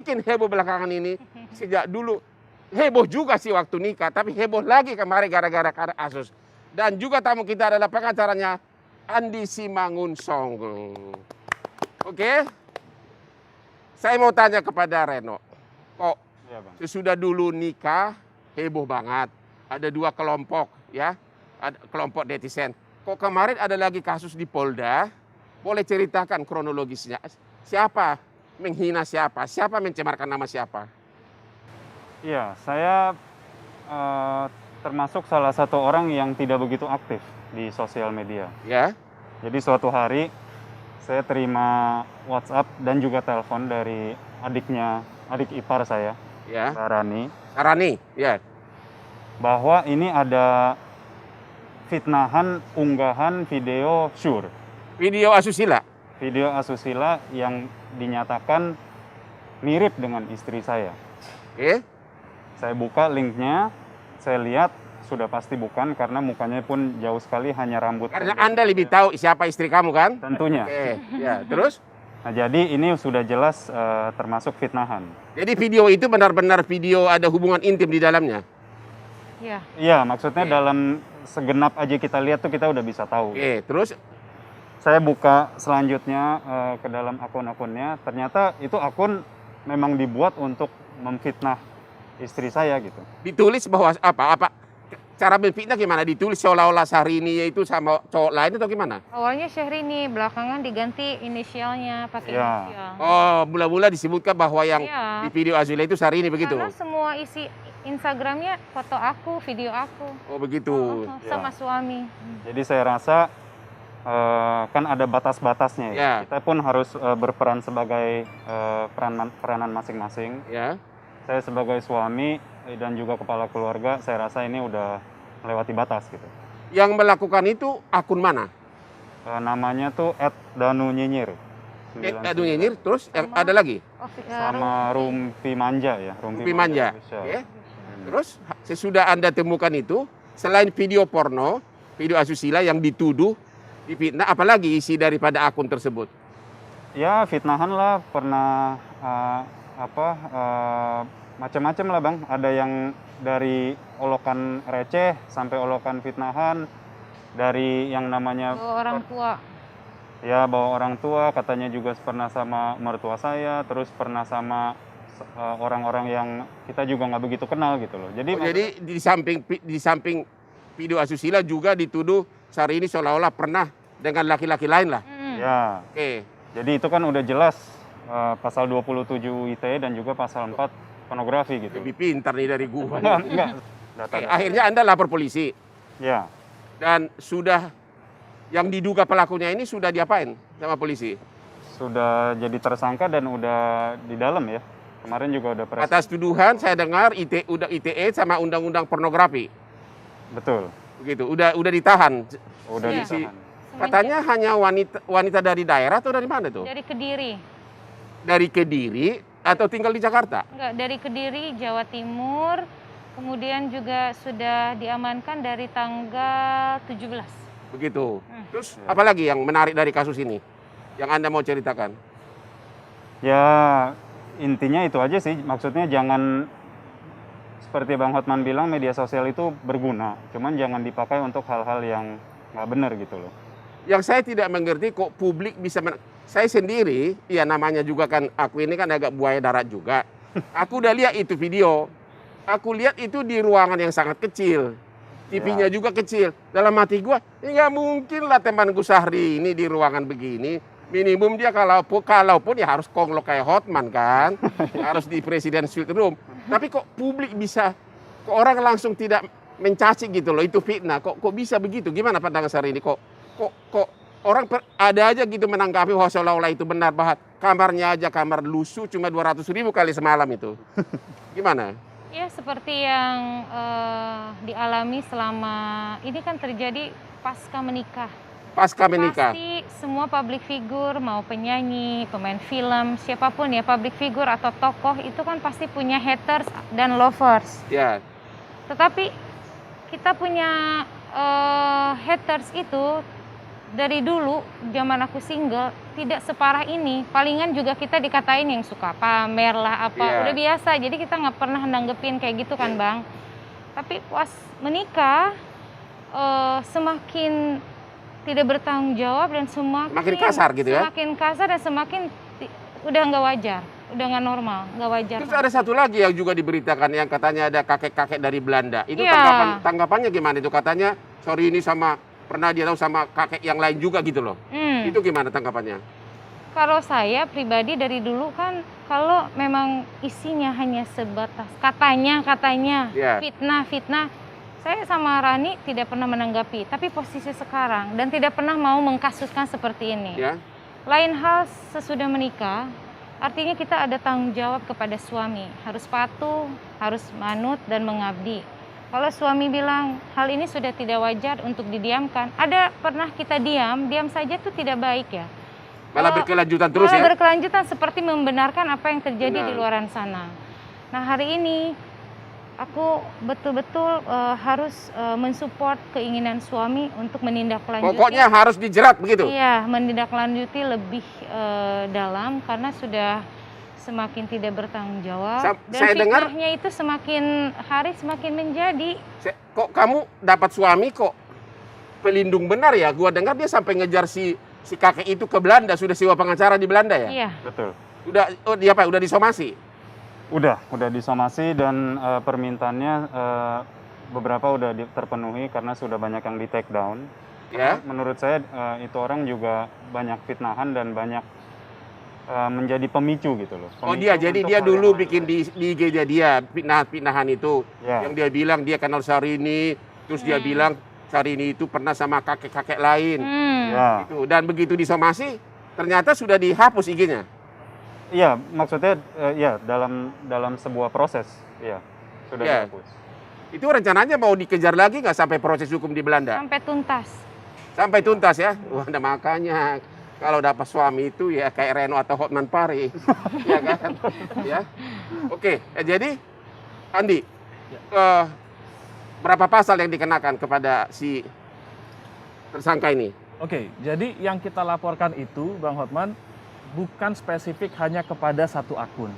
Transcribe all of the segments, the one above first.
Bikin heboh belakangan ini, sejak dulu heboh juga sih waktu nikah, tapi heboh lagi kemarin gara-gara kasus. Dan juga tamu kita adalah pengacaranya Andi Simangunsong. Oke, saya mau tanya kepada Reno, kok Iya, Bang. sesudah dulu nikah heboh banget, ada dua kelompok ya, ada kelompok netizen. Kok kemarin ada lagi kasus di Polda? Boleh ceritakan kronologisnya? Siapa menghina siapa? Siapa mencemarkan nama siapa? Iya, saya termasuk salah satu orang yang tidak begitu aktif di sosial media. Ya, Jadi suatu hari saya terima WhatsApp dan juga telepon dari adik ipar saya, ya. Mbak Rani, Sarani, ya. bahwa ini ada fitnahan unggahan video syur, Video asusila. video asusila yang dinyatakan mirip dengan istri saya. Oke. Saya buka linknya, saya lihat sudah pasti bukan karena mukanya pun jauh sekali, hanya rambut. Karena saja. Anda lebih tahu siapa istri kamu kan? Tentunya. Oke, ya. Terus? Nah, jadi ini sudah jelas termasuk fitnahan. Jadi video itu benar-benar video ada hubungan intim di dalamnya. Iya. Iya, maksudnya Oke. dalam segenap aja kita lihat tuh kita udah bisa tahu. Oke, terus? Saya buka selanjutnya ke dalam akun-akunnya, ternyata itu akun memang dibuat untuk memfitnah istri saya gitu. Ditulis bahwa apa? Cara berfitnah gimana? Ditulis seolah-olah Syahrini itu sama cowok lain atau gimana? Awalnya Syahrini, belakangan diganti inisialnya pakai Iya. inisial. Oh, mula-mula disebutkan bahwa yang Iya. di video Azula itu Syahrini begitu? Karena semua isi Instagramnya foto aku, video aku. Oh, begitu. Sama suami. Jadi saya rasa kan ada batas-batasnya ya. Ya. Kita pun harus berperan sebagai peranan masing-masing. Ya. Saya sebagai suami dan juga kepala keluarga, saya rasa ini udah melewati batas gitu. Yang melakukan itu akun mana? Namanya tuh @danunyinyir. Aduh nyinyir, terus yang ada lagi? Sama Rumpi Manja ya. Rumpi Manja. Official. Oke. Terus sesudah Anda temukan itu, selain video porno, video asusila yang dituduh difitnah, apalagi isi daripada akun tersebut? Ya fitnahan lah, pernah macam-macam lah Bang. Ada yang dari olokan receh sampai olokan fitnahan, dari yang namanya Bawa orang tua. ya bawa orang tua, katanya juga pernah sama mertua saya, terus pernah sama orang-orang yang kita juga nggak begitu kenal gitu loh. Jadi, Jadi di samping video asusila juga dituduh Syahrini seolah-olah pernah dengan laki-laki lain lah. ya, Oke. jadi itu kan udah jelas pasal 27 ITE dan juga pasal 4 pornografi gitu. Lebih pintar nih dari gua. Enggak. Oke, akhirnya Anda lapor polisi Ya, dan sudah yang diduga pelakunya ini sudah diapain sama polisi? sudah jadi tersangka dan udah di dalam ya. Kemarin juga udah press. Atas tuduhan saya dengar ITE sama undang-undang pornografi. Betul. Begitu. Udah ditahan. Udah Iya. ditahan. Katanya hanya wanita dari daerah atau dari mana tuh? Dari Kediri. Dari Kediri atau tinggal di Jakarta? Enggak, dari Kediri, Jawa Timur. Kemudian juga sudah diamankan dari tanggal 17. Begitu. Terus Ya. apalagi yang menarik dari kasus ini? Yang Anda mau ceritakan? Ya, intinya itu aja sih. Maksudnya jangan seperti Bang Hotman bilang, media sosial itu berguna. Cuman jangan dipakai untuk hal-hal yang nggak benar gitu loh. Yang saya tidak mengerti kok publik bisa saya sendiri, ya namanya juga kan aku ini kan agak buaya darat juga. Aku udah lihat itu video. Aku lihat itu di ruangan yang sangat kecil. TV-nya juga kecil. Dalam hati gua, ini nggak mungkin lah temanku Syahrini di ruangan begini. Minimum dia kalaupun ya harus konglok kayak Hotman kan. Harus di Presiden Suite Room. Tapi kok publik bisa, kok orang langsung tidak mencaci gitu loh, itu fitnah. Kok bisa begitu? Gimana pandangan Syahrini? Kok orang ada aja gitu menanggapi bahwa seolah-olah itu benar, bahwa kamarnya aja kamar lusuh cuma 200.000 kali semalam itu. Gimana? Ya seperti yang dialami selama ini kan terjadi pasca menikah. Pasca menikah. Pasti semua public figure, mau penyanyi, pemain film, siapapun ya public figure atau tokoh itu kan pasti punya haters dan lovers. Ya. Tetapi kita punya haters itu dari dulu zaman aku single tidak separah ini. Palingan juga kita dikatain yang suka pamer lah apa, Iya. udah biasa. Jadi kita nggak pernah nanggepin kayak gitu kan Bang. Tapi pas menikah semakin tidak bertanggung jawab dan Makin kasar gitu ya? Semakin kasar dan semakin udah nggak wajar, udah nggak normal, nggak wajar. Terus ada satu lagi yang juga diberitakan yang katanya ada kakek-kakek dari Belanda. Itu Iya. tanggapannya gimana itu? Katanya sorry ini sama pernah dia tahu sama kakek yang lain juga gitu loh. Itu gimana tanggapannya? Kalau saya pribadi dari dulu kan kalau memang isinya hanya sebatas katanya Iya. fitnah, saya sama Rani tidak pernah menanggapi. Tapi posisi sekarang dan tidak pernah mau mengkasuskan seperti ini. Ya. Lain hal sesudah menikah, artinya kita ada tanggung jawab kepada suami. Harus patuh, harus manut dan mengabdi. Kalau suami bilang hal ini sudah tidak wajar untuk didiamkan, ada pernah kita diam saja itu tidak baik ya. Malah berkelanjutan terus Malah ya? berkelanjutan seperti membenarkan apa yang terjadi Benar. di luaran sana. Nah hari ini aku betul-betul harus mensupport keinginan suami untuk menindaklanjuti. Pokoknya harus dijerat begitu? Iya, menindaklanjuti lebih dalam karena sudah semakin tidak bertanggung jawab. Dan saya dengar- fitnahnya itu semakin hari semakin menjadi. Kok kamu dapat suami kok pelindung benar ya? Gua dengar dia sampai ngejar si kakek itu ke Belanda, sudah sewa pengacara di Belanda ya? Iya. Betul. Udah disomasi? Udah disomasi dan permintaannya beberapa udah terpenuhi karena sudah banyak yang di take down. Ya. Menurut saya itu orang juga banyak fitnahan dan banyak menjadi pemicu gitu loh. Oh Pemicu dia, jadi untuk dia hal dulu yang bikin lain. di IG-nya dia fitnahan itu. Ya. Yang dia bilang dia kenal Syahrini, terus dia bilang Syahrini itu pernah sama kakek-kakek lain. Ya. Itu. Dan begitu disomasi, ternyata sudah dihapus IG-nya. Iya, maksudnya ya dalam sebuah proses, ya sudah Ya. dihapus. Itu rencananya mau dikejar lagi nggak sampai proses hukum di Belanda? Sampai tuntas. Sampai tuntas ya? Wah, nah makanya kalau dapat suami itu ya kayak Reno atau Hotman Paris. Ya kan? Ya. Oke, jadi Andi, berapa pasal yang dikenakan kepada si tersangka ini? Oke, jadi yang kita laporkan itu, Bang Hotman, bukan spesifik hanya kepada satu akun.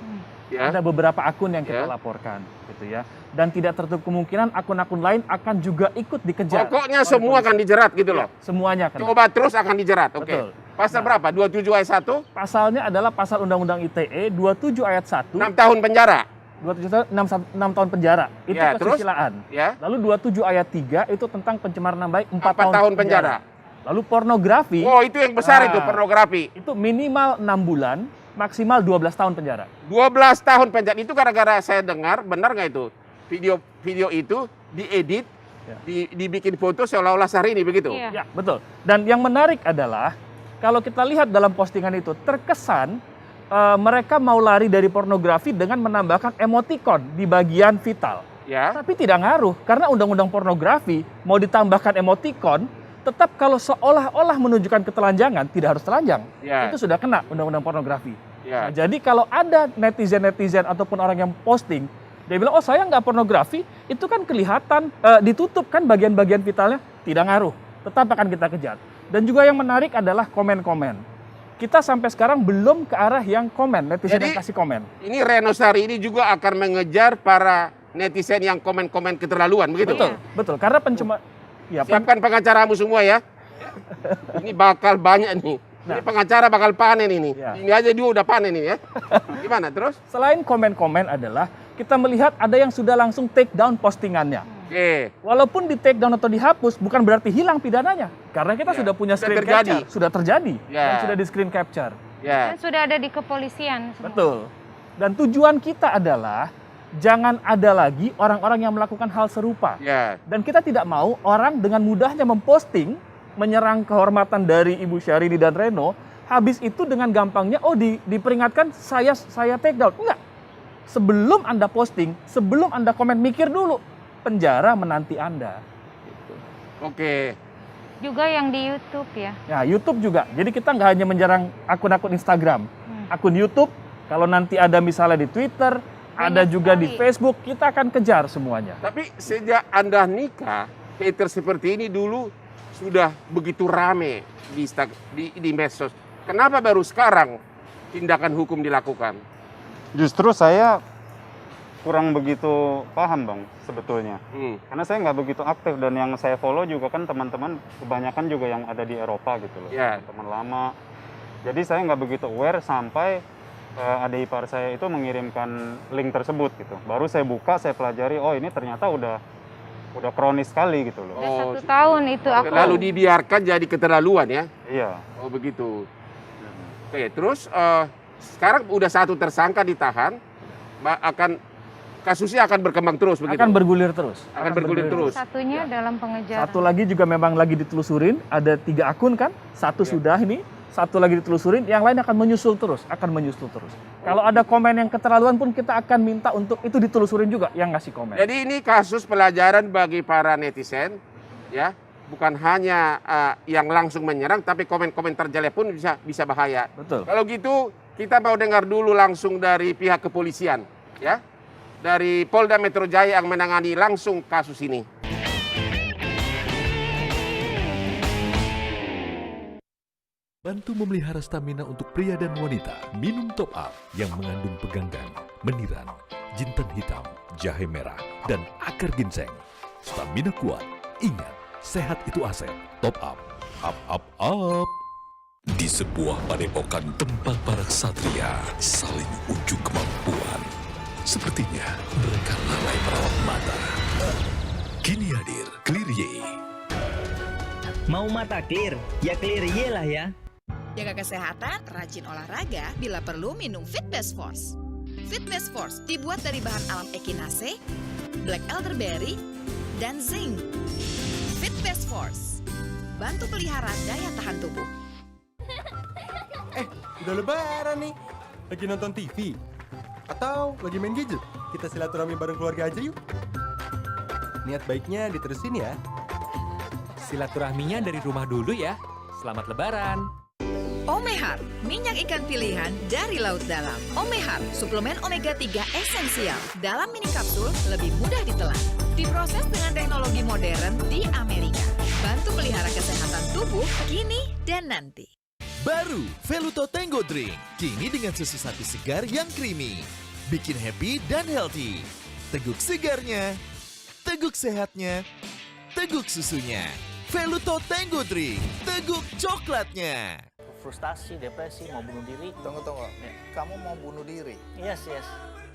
Ya. Ada beberapa akun yang kita Ya. laporkan, gitu ya. Dan tidak tertutup kemungkinan akun-akun lain akan juga ikut dikejar. Pokoknya oleh semua polisi. akan dijerat gitu loh. Semuanya kan. Coba terus akan dijerat. Oke. Betul. Pasal Nah. berapa? 27 ayat 1, Pasalnya adalah pasal Undang-Undang ITE 27 ayat 1, 6 tahun penjara. 6 tahun penjara. Itu Ya, terus? kesusilaan. Ya. Lalu 27 ayat 3 itu tentang pencemaran nama baik 4 4 tahun penjara. Lalu pornografi Oh, itu yang besar Nah. itu pornografi. itu minimal 6 bulan, maksimal 12 tahun penjara. 12 tahun penjara. Itu gara-gara saya dengar, benar nggak itu? Video itu diedit, Ya. dibikin foto seolah-olah Syahrini begitu. Iya. Ya, betul. Dan yang menarik adalah kalau kita lihat dalam postingan itu terkesan mereka mau lari dari pornografi dengan menambahkan emoticon di bagian vital. Ya. Tapi tidak ngaruh karena undang-undang pornografi mau ditambahkan emoticon tetap kalau seolah-olah menunjukkan ketelanjangan tidak harus telanjang. Ya. Itu sudah kena undang-undang pornografi. Ya. Nah, jadi kalau ada netizen ataupun orang yang posting dia bilang, oh saya nggak pornografi, itu kan kelihatan ditutup kan bagian-bagian vitalnya, tidak ngaruh, tetap akan kita kejar. Dan juga yang menarik adalah komen-komen. Kita sampai sekarang belum ke arah yang komen, netizen Jadi, yang kasih komen. Ini Reno Syahrini juga akan mengejar para netizen yang komen-komen keterlaluan begitu. Betul, betul. Karena ya, Siapkan pengacaramu semua ya. Ini bakal banyak nih. Ini pengacara bakal panen ini. Ya. Ini aja dia udah panen ini ya. Gimana terus? selain komen-komen adalah kita melihat ada yang sudah langsung take down postingannya. Oke. Walaupun di take down atau dihapus bukan berarti hilang pidananya. Karena kita Ya, sudah punya sudah screen terjadi. capture, sudah terjadi Ya. dan sudah di screen capture. Ya. Dan sudah ada di kepolisian semua. Betul. Dan tujuan kita adalah jangan ada lagi orang-orang yang melakukan hal serupa. Ya. Dan kita tidak mau orang dengan mudahnya memposting menyerang kehormatan dari Ibu Syahrini dan Reno, habis itu dengan gampangnya diperingatkan saya take down. Enggak. Sebelum Anda posting, sebelum Anda komen, mikir dulu. Penjara menanti Anda. Oke. Juga yang di YouTube ya. Ya, YouTube juga. Jadi kita nggak hanya menyerang akun-akun Instagram. Akun YouTube, kalau nanti ada misalnya di Twitter, ada juga di sekali. Facebook, kita akan kejar semuanya. Tapi sejak Anda nikah, hater seperti ini dulu sudah begitu rame di medsos. Kenapa baru sekarang tindakan hukum dilakukan? Justru saya kurang begitu paham Bang sebetulnya. Karena saya nggak begitu aktif dan yang saya follow juga kan teman-teman kebanyakan juga yang ada di Eropa gitu loh. Ya. Teman lama. Jadi saya nggak begitu aware sampai adik ipar saya itu mengirimkan link tersebut gitu. Baru saya buka, saya pelajari, oh ini ternyata udah kronis sekali gitu loh. Udah 1 tahun itu aku. Lalu dibiarkan jadi keterlaluan ya? Iya. Oh begitu. Oke, terus sekarang udah 1 tersangka ditahan, kasusnya akan berkembang terus begitu? Akan bergulir terus. Akan bergulir terus. Satunya dalam pengejaran. Satu lagi juga memang lagi ditelusurin, ada 3 akun kan, satu sudah ini, satu lagi ditelusurin, yang lain akan menyusul terus. Kalau ada komen yang keterlaluan pun kita akan minta untuk itu ditelusurin juga yang ngasih komen. Jadi ini kasus pelajaran bagi para netizen, ya, bukan hanya yang langsung menyerang, tapi komen-komentar jelek pun bisa bahaya. Betul. Kalau gitu kita mau dengar dulu langsung dari pihak kepolisian, ya, dari Polda Metro Jaya yang menangani langsung kasus ini. Bantu memelihara stamina untuk pria dan wanita. Minum Top Up yang mengandung peganggan, meniran, jinten hitam, jahe merah, dan akar ginseng. Stamina kuat. Ingat, sehat itu aset. Top Up. Up. Di sebuah padepokan tempat para ksatria saling unjuk kemampuan. Sepertinya mereka lalai merawat mata. Kini hadir Clear Y. Mau mata clear? Ya clear Y lah ya. Jaga kesehatan, rajin olahraga, bila perlu minum Fit Best Force. Fit Best Force dibuat dari bahan alam echinacea, black elderberry, dan zinc. Fit Best Force, bantu pelihara daya tahan tubuh. Udah lebaran nih. Lagi nonton TV? Atau lagi main gadget? Kita silaturahmi bareng keluarga aja yuk. Niat baiknya diterusin ya. Silaturahminya dari rumah dulu ya. Selamat lebaran. Omehar, minyak ikan pilihan dari laut dalam. Omehar, suplemen omega 3 esensial. Dalam mini kapsul, lebih mudah ditelan. Diproses dengan teknologi modern di Amerika. Bantu pelihara kesehatan tubuh kini dan nanti. Baru Veluto Tango Drink. Kini dengan susu sapi segar yang creamy. Bikin happy dan healthy. Teguk segarnya, teguk sehatnya, teguk susunya. Veluto Tango Drink. Teguk coklatnya. Frustasi, depresi, mau bunuh diri. Tunggu. Kamu mau bunuh diri? Yes.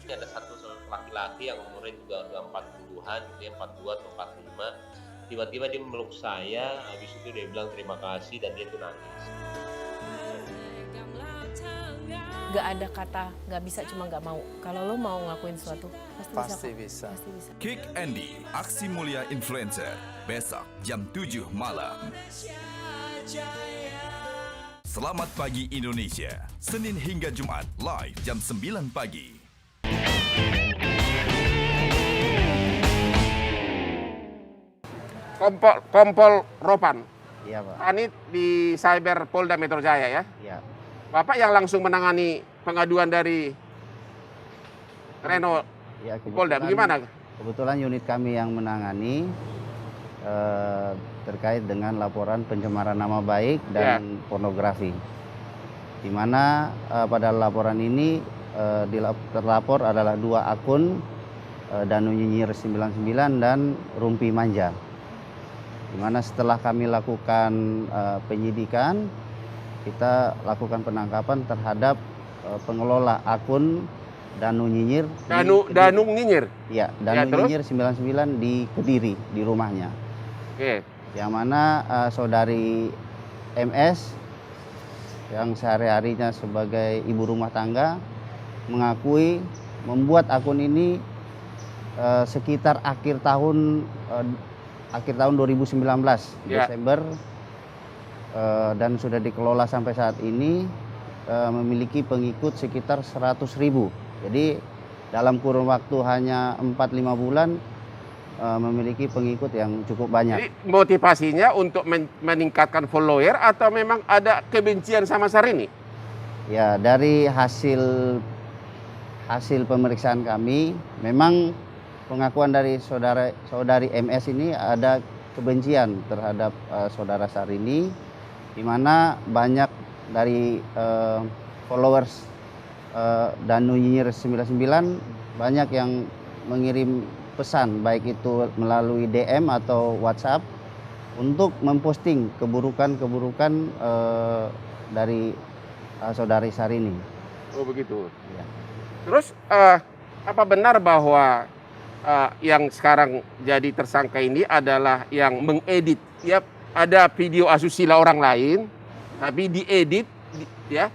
Ada satu laki-laki yang umurnya juga udah 40-an, dia 42 atau 45. Tiba-tiba dia meluk saya, habis itu dia bilang terima kasih dan dia tuh nangis. Gak ada kata gak bisa, cuma gak mau. Kalau lo mau ngelakuin sesuatu, pasti bisa. Kick Andy, aksi mulia influencer. Besok jam 7 malam. Selamat Pagi Indonesia, Senin hingga Jumat, live jam 9 pagi. Kompol Ropan. Iya, Pak. Anit di Cyber Polda Metro Jaya ya. Iya. Bapak yang langsung menangani pengaduan dari Reno Ya, Polda, bagaimana? Kebetulan unit kami yang menangani terkait dengan laporan pencemaran nama baik dan pornografi. Di mana pada laporan ini terlapor adalah 2 akun, Danu Nyinyir 99 dan Rumpi Manja. Di mana setelah kami lakukan penyidikan, kita lakukan penangkapan terhadap pengelola akun Danu Nyinyir. Danu Nyinyir? Iya, Danu Nyinyir 99 di Kediri, di rumahnya. Oke. Yang mana saudari MS yang sehari-harinya sebagai ibu rumah tangga mengakui membuat akun ini sekitar akhir tahun 2019 Desember, dan sudah dikelola sampai saat ini memiliki pengikut sekitar 100.000. Jadi dalam kurun waktu hanya 4-5 bulan memiliki pengikut yang cukup banyak. Jadi motivasinya untuk meningkatkan follower atau memang ada kebencian sama Syahrini? Ya, dari hasil pemeriksaan kami, memang pengakuan dari saudari MS ini ada kebencian terhadap saudara Syahrini, di mana banyak dari followers Danu Nyinyir 99 banyak yang mengirim pesan baik itu melalui DM atau WhatsApp untuk memposting keburukan-keburukan dari saudari Syahrini. Oh begitu. Ya. Terus apa benar bahwa yang sekarang jadi tersangka ini adalah yang mengedit? Ya, ada video asusila orang lain, tapi diedit, ya,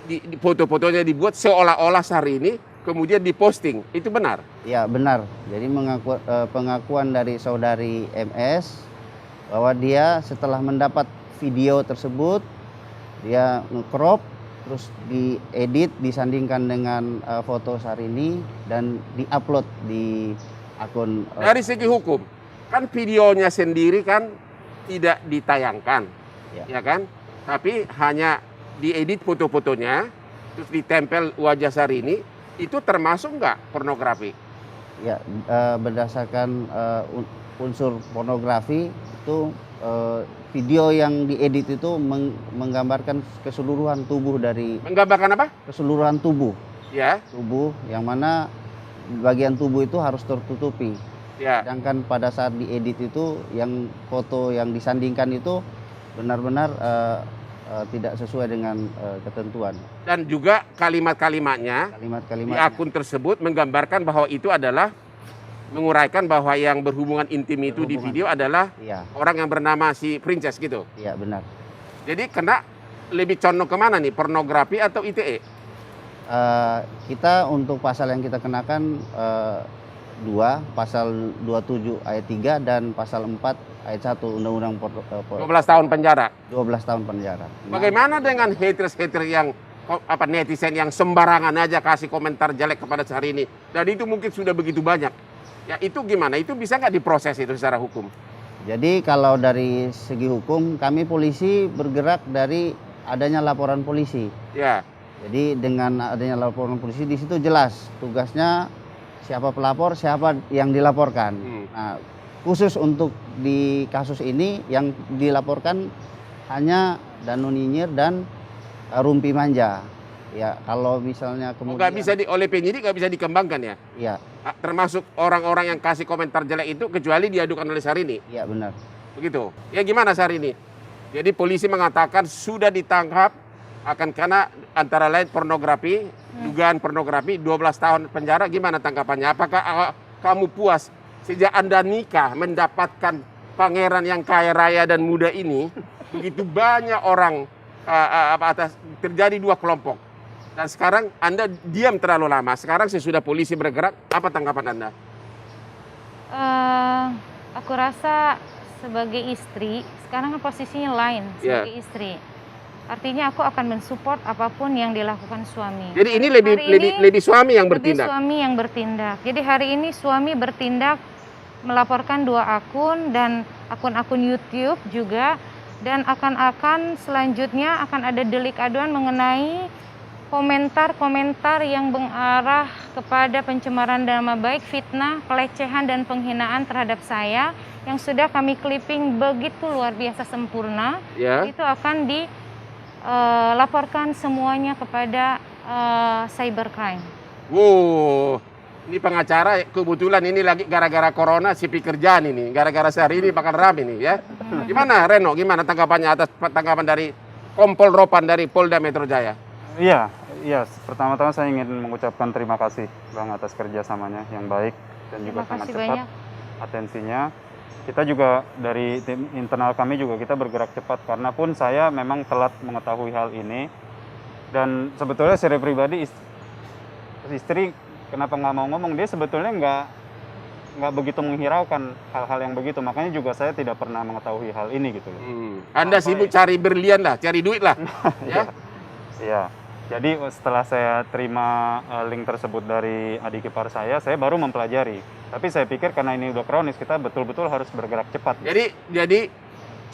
di foto-fotonya dibuat seolah-olah Syahrini, kemudian diposting. Itu benar? Ya benar. Jadi pengakuan dari saudari MS bahwa dia setelah mendapat video tersebut, dia nge-crop, terus diedit, disandingkan dengan foto Syahrini dan diupload di akun. Dari segi hukum, kan videonya sendiri kan tidak ditayangkan, ya kan? Tapi hanya diedit foto-fotonya, terus ditempel wajah Syahrini, itu termasuk nggak pornografi? Ya, berdasarkan unsur pornografi itu video yang diedit itu menggambarkan keseluruhan tubuh dari. Menggambarkan apa? Keseluruhan tubuh. Ya. Tubuh yang mana bagian tubuh itu harus tertutupi. Ya. Sedangkan pada saat diedit itu yang foto yang disandingkan itu benar-benar tidak sesuai dengan ketentuan. Dan juga kalimat-kalimatnya di akun tersebut menggambarkan bahwa itu adalah menguraikan bahwa yang berhubungan intim itu di video adalah orang yang bernama si Princess gitu. Iya benar. Jadi kena lebih condong kemana nih, pornografi atau ITE? Kita untuk pasal yang kita kenakan dua, pasal 27 ayat 3 dan pasal 4 ayat 1 Undang-Undang 12 tahun penjara. 12 tahun penjara. Bagaimana dengan haters-haters yang netizen yang sembarangan aja kasih komentar jelek kepada Syahrini, dan itu mungkin sudah begitu banyak. Ya itu gimana? Itu bisa nggak diproses itu secara hukum? Jadi kalau dari segi hukum, kami polisi bergerak dari adanya laporan polisi. Ya. Jadi dengan adanya laporan polisi di situ jelas tugasnya siapa pelapor, siapa yang dilaporkan. Nah, khusus untuk di kasus ini yang dilaporkan hanya Danu Nyinyir dan Rumpi Manja. Ya, kalau misalnya kemudian nggak bisa oleh penyidik nggak bisa dikembangkan ya? Iya. Termasuk orang-orang yang kasih komentar jelek itu kecuali diadukan oleh Syahrini. Iya benar. Begitu. Ya gimana Syahrini? Jadi polisi mengatakan sudah ditangkap akan karena antara lain pornografi, dugaan pornografi, 12 tahun penjara. Gimana tanggapannya? Apakah kamu puas sejak Anda nikah mendapatkan pangeran yang kaya raya dan muda ini? Begitu banyak orang terjadi dua kelompok. Dan sekarang Anda diam terlalu lama. Sekarang sesudah polisi bergerak, apa tanggapan Anda? Aku rasa sebagai istri, sekarang kan posisinya lain sebagai istri. Artinya aku akan mensupport apapun yang dilakukan suami. Jadi ini lebih suami yang bertindak. Lebih suami yang bertindak. Jadi hari ini suami bertindak melaporkan 2 akun dan akun-akun YouTube juga, dan akan selanjutnya akan ada delik aduan mengenai komentar-komentar yang mengarah kepada pencemaran nama baik, fitnah, pelecehan dan penghinaan terhadap saya yang sudah kami clipping begitu luar biasa sempurna. Itu akan dilaporkan semuanya kepada cybercrime. Wow, ini pengacara kebetulan ini lagi gara-gara corona sibuk kerjaan ini, gara-gara Syahrini bakal rame nih ya. Gimana Reno? Gimana tanggapannya atas tanggapan dari Kompol Ropan dari Polda Metro Jaya? Iya. Pertama-tama saya ingin mengucapkan terima kasih Bang atas kerjasamanya yang baik dan juga sangat cepat atensinya. Kita juga dari tim internal kami juga kita bergerak cepat karena pun saya memang telat mengetahui hal ini, dan sebetulnya secara pribadi istri kenapa nggak mau ngomong, dia sebetulnya nggak begitu menghiraukan hal-hal yang begitu, makanya juga saya tidak pernah mengetahui hal ini gitu loh. Anda sibuk cari berlian lah, cari duit lah. Iya. Jadi setelah saya terima link tersebut dari adik ipar saya baru mempelajari. Tapi saya pikir karena ini udah kronis, kita betul-betul harus bergerak cepat. Jadi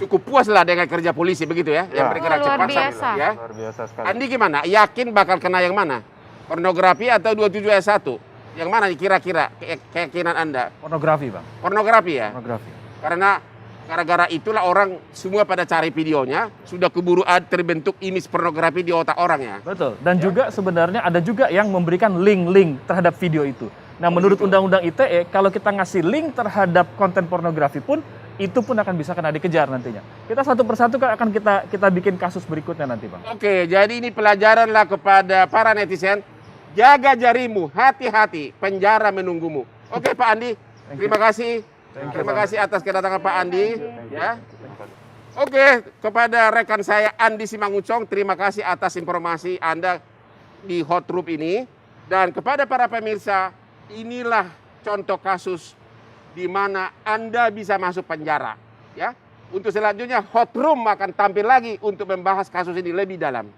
cukup puas lah dengan kerja polisi begitu ya, yang bergerak cepat. Luar biasa. Ya. Luar biasa sekali. Andi gimana? Yakin bakal kena yang mana? Pornografi atau 27 ayat 1? Yang mana kira-kira keyakinan Anda? Pornografi, Bang. Pornografi ya? Pornografi. Karena Gara-gara itulah orang semua pada cari videonya, sudah keburu terbentuk image pornografi di otak orang ya. Betul. Dan juga sebenarnya ada juga yang memberikan link-link terhadap video itu. Nah, menurut Undang-Undang ITE, kalau kita ngasih link terhadap konten pornografi pun, itu pun akan bisa kena dikejar nantinya. Kita satu persatu akan kita bikin kasus berikutnya nanti, Bang. Oke, jadi ini pelajaranlah kepada para netizen. Jaga jarimu, hati-hati, penjara menunggumu. Oke, Pak Andi, terima kasih. Terima kasih atas kedatangan Pak Andi. Ya. Oke, kepada rekan saya Andi Simanguncong, terima kasih atas informasi Anda di Hot Room ini. Dan kepada para pemirsa, inilah contoh kasus di mana Anda bisa masuk penjara. Ya. Untuk selanjutnya Hot Room akan tampil lagi untuk membahas kasus ini lebih dalam.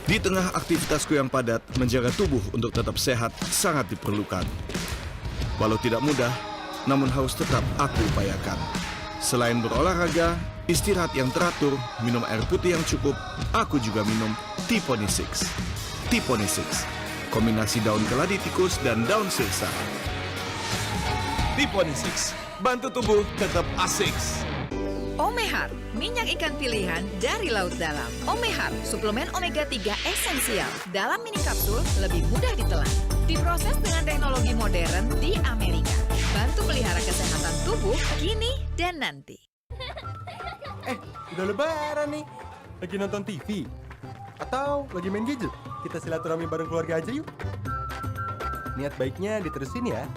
Di tengah aktivitasku yang padat, menjaga tubuh untuk tetap sehat sangat diperlukan. Walau tidak mudah, namun harus tetap aku upayakan. Selain berolahraga, istirahat yang teratur, minum air putih yang cukup, aku juga minum Tiponi 6. Tiponi 6, kombinasi daun keladi tikus dan daun sirsa. Tiponi 6, bantu tubuh tetap asik. Omehar, minyak ikan pilihan dari laut dalam. Omehar, suplemen omega 3 esensial. Dalam mini kapsul, lebih mudah ditelan. Diproses dengan teknologi modern di Amerika. Bantu pelihara kesehatan tubuh kini dan nanti. Udah lebaran nih. Lagi nonton TV? Atau lagi main gadget? Kita silaturahmi bareng keluarga aja yuk. Niat baiknya diterusin ya.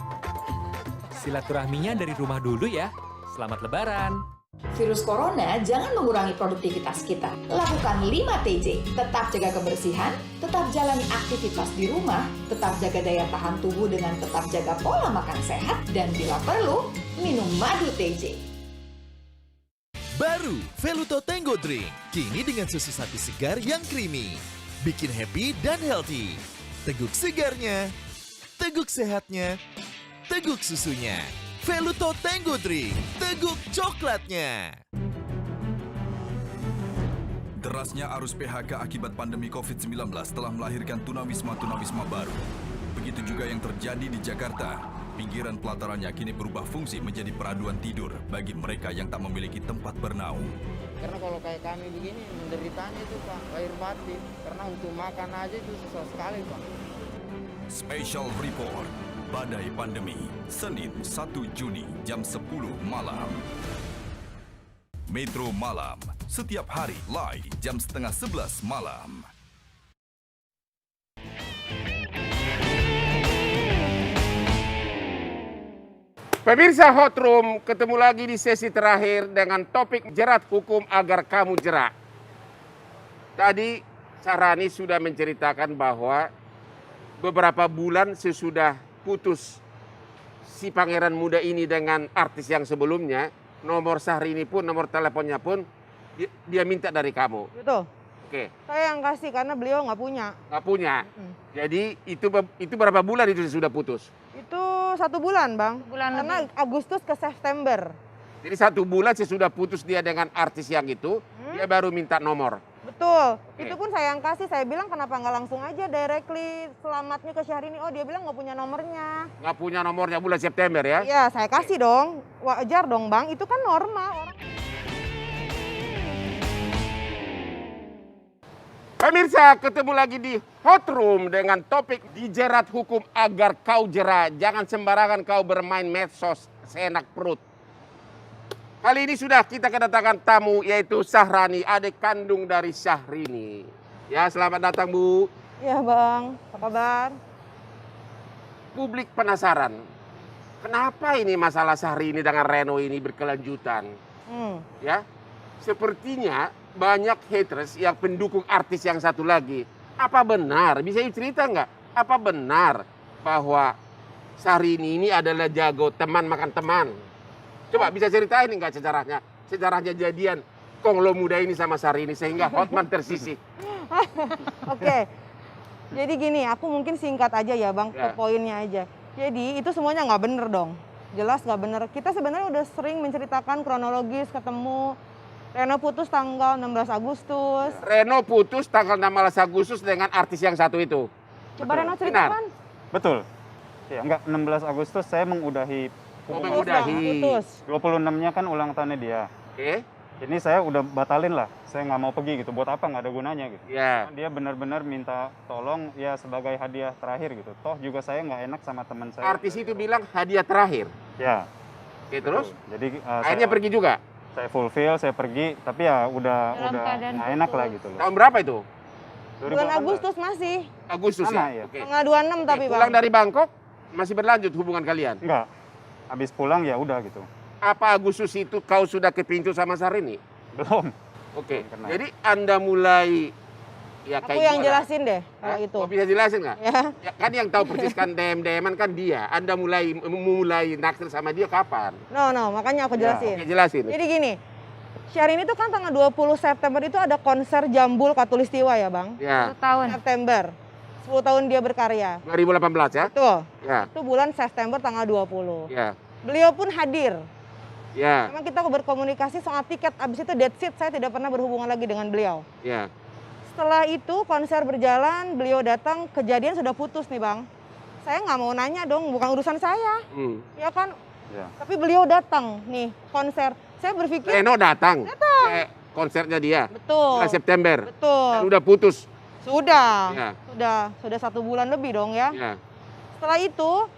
Silaturahminya dari rumah dulu ya. Selamat lebaran. Virus corona jangan mengurangi produktivitas kita. Lakukan 5TJ. Tetap jaga kebersihan, tetap jalani aktivitas di rumah, tetap jaga daya tahan tubuh dengan tetap jaga pola makan sehat, dan bila perlu, minum madu TJ. Baru Veluto Tango Drink, kini dengan susu sapi segar yang creamy. Bikin happy dan healthy. Teguk segarnya, teguk sehatnya, teguk susunya. Veluto Tango Drink, teguk coklatnya. Derasnya arus PHK akibat pandemi COVID-19 telah melahirkan tunawisma-tunawisma baru. Begitu juga yang terjadi di Jakarta. Pinggiran pelatarannya kini berubah fungsi menjadi peraduan tidur bagi mereka yang tak memiliki tempat bernaung. Karena kalau kayak kami begini, menderitanya itu Pak, lahir batin. Karena untuk makan aja itu susah sekali Pak. Special Report, Badai Pandemi, Senin 1 Juni jam 10 malam. Metro Malam, setiap hari live jam 10:30 malam. Pemirsa Hot Room, ketemu lagi di sesi terakhir dengan topik jerat hukum agar kamu jerak. Tadi Sahrani sudah menceritakan bahwa beberapa bulan sesudah putus si pangeran muda ini dengan artis yang sebelumnya, nomor Syahrini pun, nomor teleponnya pun dia minta dari kamu. Betul. Oke. Saya yang kasih karena beliau nggak punya. Nggak punya. Jadi itu berapa bulan itu sudah putus? Itu 1 bulan Bang. Karena Agustus ke September. Jadi 1 bulan sesudah putus dia dengan artis yang itu, dia baru minta nomor. Betul. Itu pun saya yang kasih. Saya bilang kenapa nggak langsung aja directly selamatnya ke Syahrini. Oh dia bilang nggak punya nomornya. Nggak punya nomornya bulan September ya? Iya saya kasih dong. Wajar dong Bang. Itu kan normal. Pemirsa, ketemu lagi di Hot Room dengan topik dijerat hukum agar kau jera. Jangan sembarangan kau bermain medsos seenak perut. Kali ini sudah kita kedatangan tamu yaitu Sahrani, adik kandung dari Syahrini. Ya, selamat datang Bu. Iya Bang, apa kabar? Publik penasaran, kenapa ini masalah Syahrini dengan Reno ini berkelanjutan? Ya, sepertinya banyak haters yang pendukung artis yang satu lagi. Apa benar? Bisa cerita nggak? Apa benar bahwa Syahrini ini adalah jago teman makan teman? Coba bisa ceritain nggak sejarahnya? Sejarahnya jadian Konglo muda ini sama Syahrini sehingga Hotman tersisih. Oke. Jadi gini, aku mungkin singkat aja ya Bang, ke poinnya aja. Jadi itu semuanya nggak bener dong. jelas nggak bener. Kita sebenarnya udah sering menceritakan kronologis ketemu. Reno putus tanggal 16 Agustus. Reno putus tanggal 16 Agustus dengan artis yang satu itu. Coba Reno ceritakan. Betul. Ya, enggak, 16 Agustus saya mengudahi. Putus. 26-nya kan ulang tahunnya dia. Oke. Ini saya udah batalin lah. Saya nggak mau pergi gitu. Buat apa? Nggak ada gunanya gitu. Ya. Dia benar-benar minta tolong ya sebagai hadiah terakhir gitu. Toh juga saya nggak enak sama teman saya. Artis itu bilang hadiah terakhir. Ya. Oke, terus? Jadi akhirnya pergi juga. Saya fulfill, saya pergi, tapi ya udah nggak enak lah gitu loh. Tahun berapa itu? Bulan Agustus masih. Agustus Sama, ya? ya. Oke. Tanggal 26 tapi Bang. Pulang dari Bangkok, masih berlanjut hubungan kalian? Enggak. Habis pulang ya udah gitu. Apa Agustus itu kau sudah ke pintu sama Sarini? Belum. Oke. Jadi Anda mulai ya Aku yang jelasin deh kalau itu. Kau bisa jelasin nggak? Ya. Ya, kan yang tahu persis kan DM-an kan dia. Anda mulai naksir sama dia kapan? No, makanya aku jelasin. Oke, jelasin. Jadi gini, Syahrini itu kan tanggal 20 September itu ada konser Jambul Katulistiwa ya Bang? Ya. 10 tahun. September. 10 tahun dia berkarya. 2018 ya? Betul. Ya. Itu bulan September tanggal 20. Ya. Beliau pun hadir. Ya. Memang kita berkomunikasi soal tiket, abis itu that's it, saya tidak pernah berhubungan lagi dengan beliau. Ya. Setelah itu konser berjalan, beliau datang, kejadian sudah putus nih Bang. Saya nggak mau nanya dong, bukan urusan saya. Ya kan? Ya. Tapi beliau datang nih konser. Saya berpikir Reno datang. Datang. Ke konsernya dia. Betul. Bulan September. Betul. Dan udah putus. Sudah. Ya. Sudah 1 bulan lebih dong ya. Ya. Setelah itu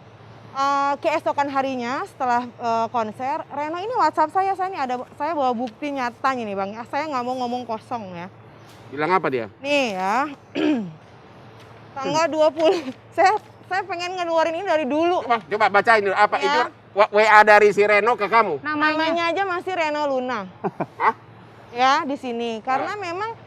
keesokan harinya setelah konser, Reno ini WhatsApp saya ini saya bawa bukti nyatanya nih Bang. Saya nggak mau ngomong kosong ya. Bilang apa dia? Nih ya. Tanggal 20. Saya pengen ngeluarin ini dari dulu. Coba bacain dulu apa Ya. itu WA dari si Reno ke kamu. Namanya aja masih Reno Luna. Ya, di sini. Karena memang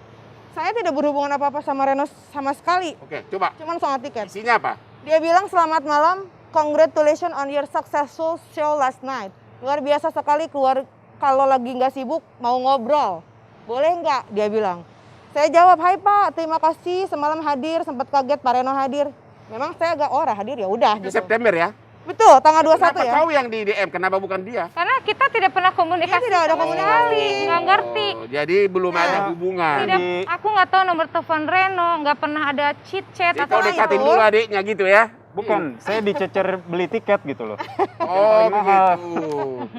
saya tidak berhubungan apa-apa sama Reno sama sekali. Oke, coba. Cuman soal tiket. Isinya apa? Dia bilang selamat malam, congratulations on your successful show last night. Luar biasa sekali keluar kalau lagi nggak sibuk mau ngobrol. Boleh nggak? Dia bilang. Saya jawab, hai Pak, terima kasih semalam hadir, sempat kaget Pak Reno hadir. Memang saya agak hadir ya udah Di gitu. September ya? Betul, tanggal 21 Kenapa ya. kau yang di DM, kenapa bukan dia? Karena kita tidak pernah komunikasi. Tidak ada komunikasi. Nggak ngerti. Oh, jadi belum ada hubungan. Tidak, aku nggak tahu nomor telepon Reno, nggak pernah ada chit chat Jadi atau kau dekatin dulu adiknya gitu ya? Bukan, saya dicecer beli tiket gitu loh. Oh, mahal. begitu.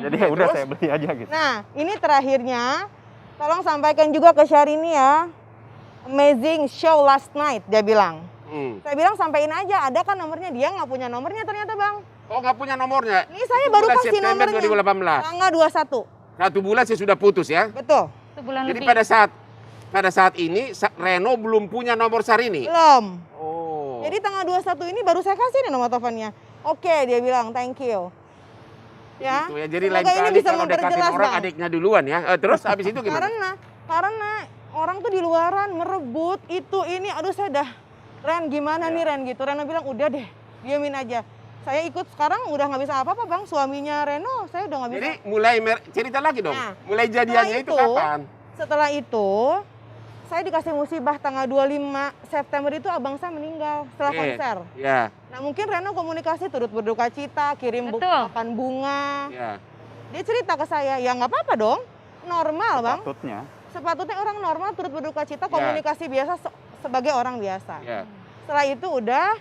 Jadi ya udah saya beli aja gitu. Nah, ini terakhirnya, tolong sampaikan juga ke Syahrini ya. Amazing show last night, dia bilang. Saya bilang sampein aja, ada kan nomornya? Dia nggak punya nomornya ternyata Bang. Oh, nggak punya nomornya? Ini saya baru Bulan kasih September nomornya. 2018. Tanggal 21. 1 bulan sih sudah putus ya? Betul. 1 bulan Jadi lebih. pada saat ini Reno belum punya nomor Syahrini? Belum. Oh. Jadi tanggal 21 ini baru saya kasih nih nomor teleponnya. Oke, dia bilang thank you. Ya. Gitu ya. Jadi Semoga lain ini kali bisa kalau dekatin memperjelas, orang Bang. adiknya duluan ya. Terus habis itu gimana? Karena orang tuh di luaran merebut itu ini, aduh saya udah Ren gimana nih Ren gitu. Reno bilang udah deh, diamin aja. Saya ikut sekarang udah nggak bisa apa-apa Bang, suaminya Reno saya udah nggak bisa. Jadi mulai cerita lagi dong. Nah, mulai jadiannya itu kapan? Setelah itu saya dikasih musibah tanggal 25 September itu abang saya meninggal setelah konser. Ya. Nah mungkin Reno komunikasi turut berduka cita, kirim papan bunga. Ya. Dia cerita ke saya, ya nggak apa-apa dong, normal Bang. Sepatutnya orang normal turut berduka cita, komunikasi biasa sebagai orang biasa. Ya. Setelah itu udah,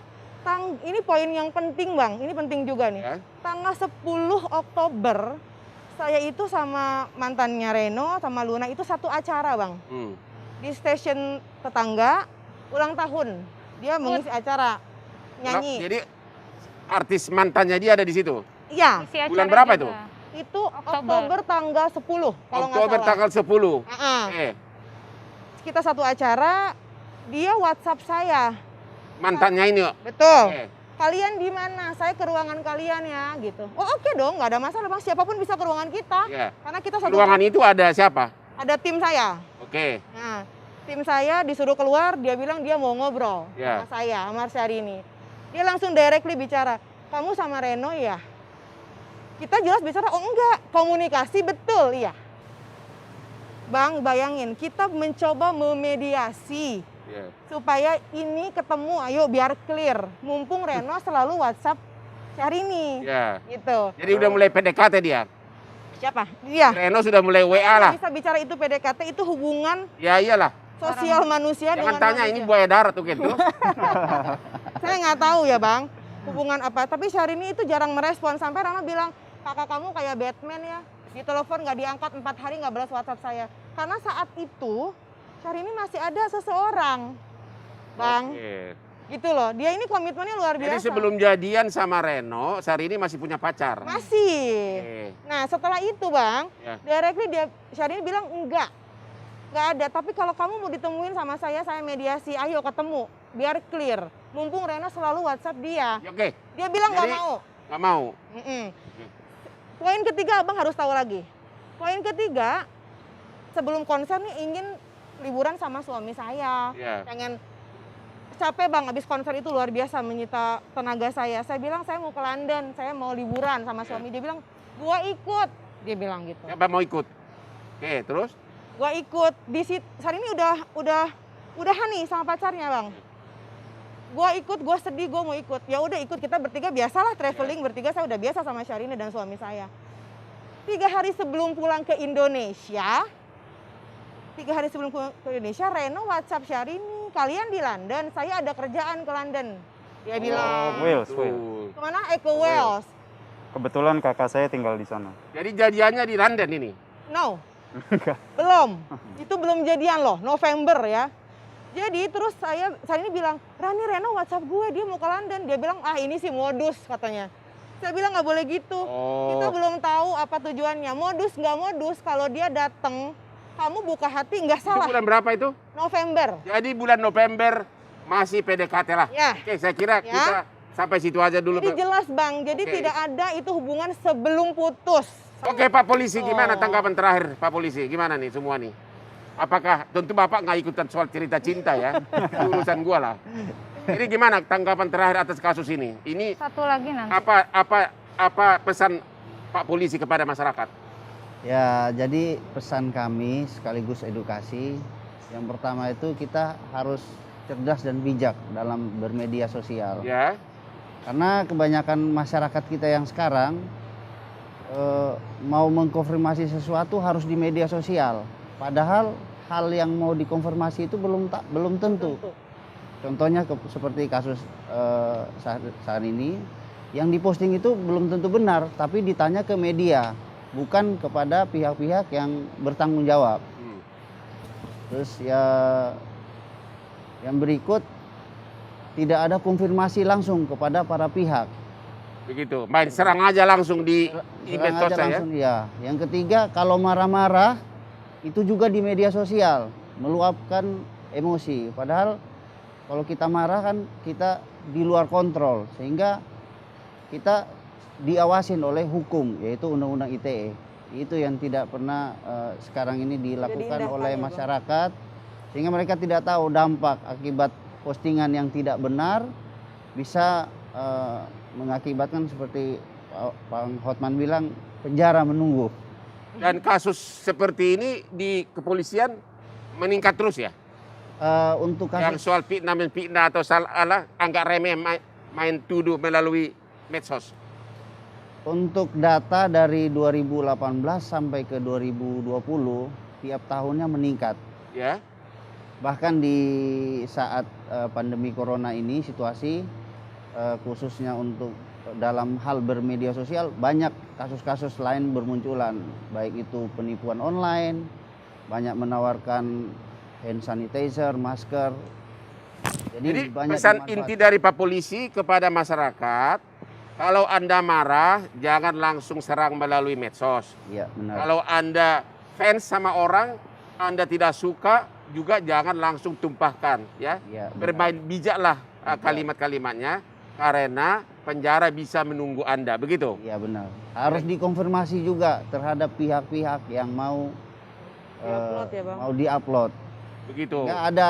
ini poin yang penting Bang, ini penting juga nih. Ya. Tanggal 10 Oktober, saya itu sama mantannya Reno, sama Luna itu satu acara Bang. Di stasiun tetangga, ulang tahun. Dia mengisi acara, nyanyi. Jadi artis mantannya dia ada di situ? Iya. Bulan berapa itu? Itu Oktober tanggal 10 kalau nggak Oktober salah. tanggal 10. Kita satu acara, dia WhatsApp saya. Mantannya ini? Betul. Kalian di mana? Saya ke ruangan kalian ya, gitu. Oh oke dong, nggak ada masalah Bang. Siapapun bisa ke ruangan kita. Karena kita satu ruangan itu ada siapa? Ada tim saya. Oke. Nah, tim saya disuruh keluar, dia bilang dia mau ngobrol Ya. sama saya, sama Syahrini. Dia langsung directly bicara, kamu sama Reno ya? Kita jelas bicara, oh enggak, komunikasi betul, iya. Bang, bayangin, kita mencoba memediasi supaya ini ketemu, ayo biar clear. Mumpung Reno selalu WhatsApp Syahrini. Ya. Gitu. Jadi udah mulai PDKT dia. Siapa? Dia. Reno sudah mulai WA lah. Bisa bicara itu PDKT, itu hubungan Ya iyalah. sosial manusia Jangan dengan tanya manusia. ini buaya darat tuh gitu. Saya nggak tahu ya Bang, hubungan apa. Tapi Syahrini itu jarang merespon. Sampai Rama bilang, kakak kamu kayak Batman ya. Ditelepon nggak diangkat 4 hari nggak balas WhatsApp saya. Karena saat itu Syahrini masih ada seseorang. Bang, Oke. gitu loh. Dia ini komitmennya luar biasa. Jadi sebelum jadian sama Reno, Syahrini masih punya pacar. Masih. Oke. Nah setelah itu Bang, Ya. directly Syahrini bilang enggak ada. Tapi kalau kamu mau ditemuin sama saya mediasi, ayo ketemu, biar clear. Mumpung Reno selalu WhatsApp dia. Ya, oke. Dia bilang nggak Jadi, mau. Nggak mau. Poin ketiga Abang harus tahu lagi. Poin ketiga, sebelum konser nih ingin liburan sama suami saya. Ya. Pengen capek Bang, habis konser itu luar biasa menyita tenaga saya. Saya bilang saya mau ke London, saya mau liburan sama suami. Dia bilang, gua ikut. Dia bilang gitu. Siapa mau ikut? Oke, terus? Gua ikut. Di situ hari ini udahan nih sama pacarnya Bang. Gua ikut, gua sedih, gua mau ikut. Ya udah ikut, kita bertiga biasalah traveling bertiga, saya udah biasa sama Syahrini dan suami saya. 3 hari sebelum pulang ke Indonesia, Reno WhatsApp Syahrini, kalian di London, saya ada kerjaan ke London. Dia bilang. Wales. Kemana? Ke Wales. Kebetulan kakak saya tinggal di sana. Jadi jadiannya di London ini? No. Belum. Itu belum jadian loh, November ya. Jadi terus saya ini bilang, Reno WhatsApp gue, dia mau ke London. Dia bilang, ini sih modus katanya. Saya bilang nggak boleh gitu. Kita belum tahu apa tujuannya. Modus nggak modus, kalau dia datang, kamu buka hati nggak salah. Itu bulan berapa itu? November. Jadi bulan November masih PDKT lah. Ya. Oke, saya kira Ya. kita sampai situ aja dulu. Jadi jelas Bang, jadi Oke. tidak ada itu hubungan sebelum putus. Oke Pak Polisi, gimana tanggapan terakhir Pak Polisi? Gimana nih semua nih? Apakah tentu Bapak nggak ikutan soal cerita cinta ya? Itu urusan gua lah. Jadi gimana tanggapan terakhir atas kasus ini? Ini Satu lagi nanti. apa pesan Pak Polisi kepada masyarakat? Ya, jadi pesan kami sekaligus edukasi. Yang pertama itu kita harus cerdas dan bijak dalam bermedia sosial. Ya. Karena kebanyakan masyarakat kita yang sekarang mau mengkonfirmasi sesuatu harus di media sosial. Padahal hal yang mau dikonfirmasi itu belum tentu. Contohnya seperti kasus saat ini, yang diposting itu belum tentu benar, tapi ditanya ke media, bukan kepada pihak-pihak yang bertanggung jawab. Terus ya, yang berikut tidak ada konfirmasi langsung kepada para pihak. Begitu, main serang aja langsung di medsos ya. Ya. Yang ketiga, kalau marah-marah itu juga di media sosial, meluapkan emosi. Padahal kalau kita marah kan kita di luar kontrol, sehingga kita diawasin oleh hukum, yaitu Undang-Undang ITE. Itu yang tidak pernah sekarang ini dilakukan oleh masyarakat, sehingga mereka tidak tahu dampak akibat postingan yang tidak benar bisa mengakibatkan seperti Pak Hotman bilang, penjara menunggu. Dan kasus seperti ini di kepolisian meningkat terus ya? Untuk yang soal fitnah atau salah anggap remeh main tuduh melalui medsos. Untuk data dari 2018 sampai ke 2020 tiap tahunnya meningkat. Ya. Bahkan di saat pandemi corona ini situasi khususnya untuk dalam hal bermedia sosial banyak kasus-kasus lain bermunculan, baik itu penipuan online, banyak menawarkan hand sanitizer, masker. Jadi banyak pesan inti dari Pak Polisi kepada masyarakat, kalau Anda marah jangan langsung serang melalui medsos. Iya, benar. Kalau Anda fans sama orang, Anda tidak suka juga jangan langsung tumpahkan ya. Iya, bermain bijaklah kalimat-kalimatnya karena penjara bisa menunggu Anda, begitu? Iya benar. Harus dikonfirmasi juga terhadap pihak-pihak yang mau mau diupload. Begitu. Nggak ada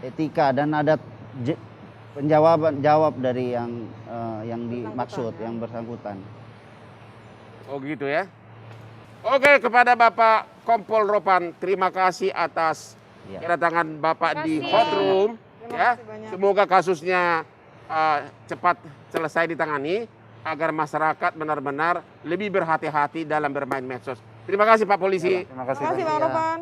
etika dan ada jawab dari yang dimaksud, yang bersangkutan. Oh gitu ya. Oke, kepada Bapak Kompol Ropan, terima kasih atas kedatangan Bapak di Hot Room. Ya, semoga kasusnya cepat selesai ditangani agar masyarakat benar-benar lebih berhati-hati dalam bermain medsos. Terima kasih Pak Polisi. Terima kasih. Terima kasih Bang Ropan.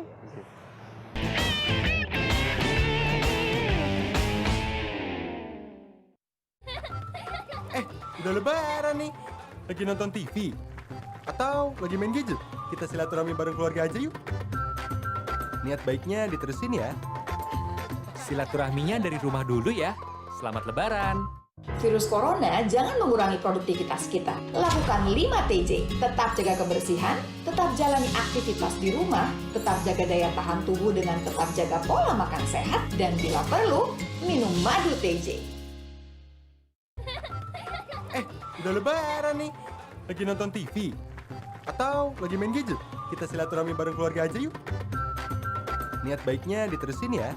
Udah lebaran nih. Lagi nonton TV? Atau lagi main gadget? Kita silaturahmi bareng keluarga aja yuk. Niat baiknya diterusin ya. Silaturahminya dari rumah dulu ya. Selamat lebaran. Virus corona jangan mengurangi produktivitas kita. Lakukan 5TJ. Tetap jaga kebersihan, tetap jalani aktivitas di rumah, tetap jaga daya tahan tubuh dengan tetap jaga pola makan sehat, dan bila perlu, minum madu TJ. Udah lebaran nih. Lagi nonton TV? Atau lagi main gadget? Kita silaturahmi bareng keluarga aja yuk. Niat baiknya diterusin ya.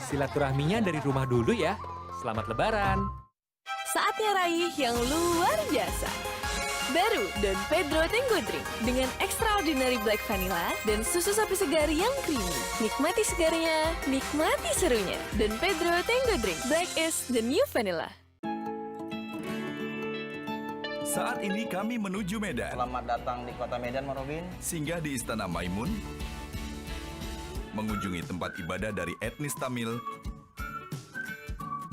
Silaturahminya dari rumah dulu ya. Selamat lebaran. Saatnya raih yang luar biasa. Baru Don Pedro Tango Drink dengan extraordinary black vanilla dan susu sapi segar yang creamy. Nikmati segarnya, nikmati serunya. Don Pedro Tango Drink. Black is the new vanilla. Saat ini kami menuju Medan. Selamat datang di kota Medan, Mas Robin. Singgah di Istana Maimun, mengunjungi tempat ibadah dari etnis Tamil,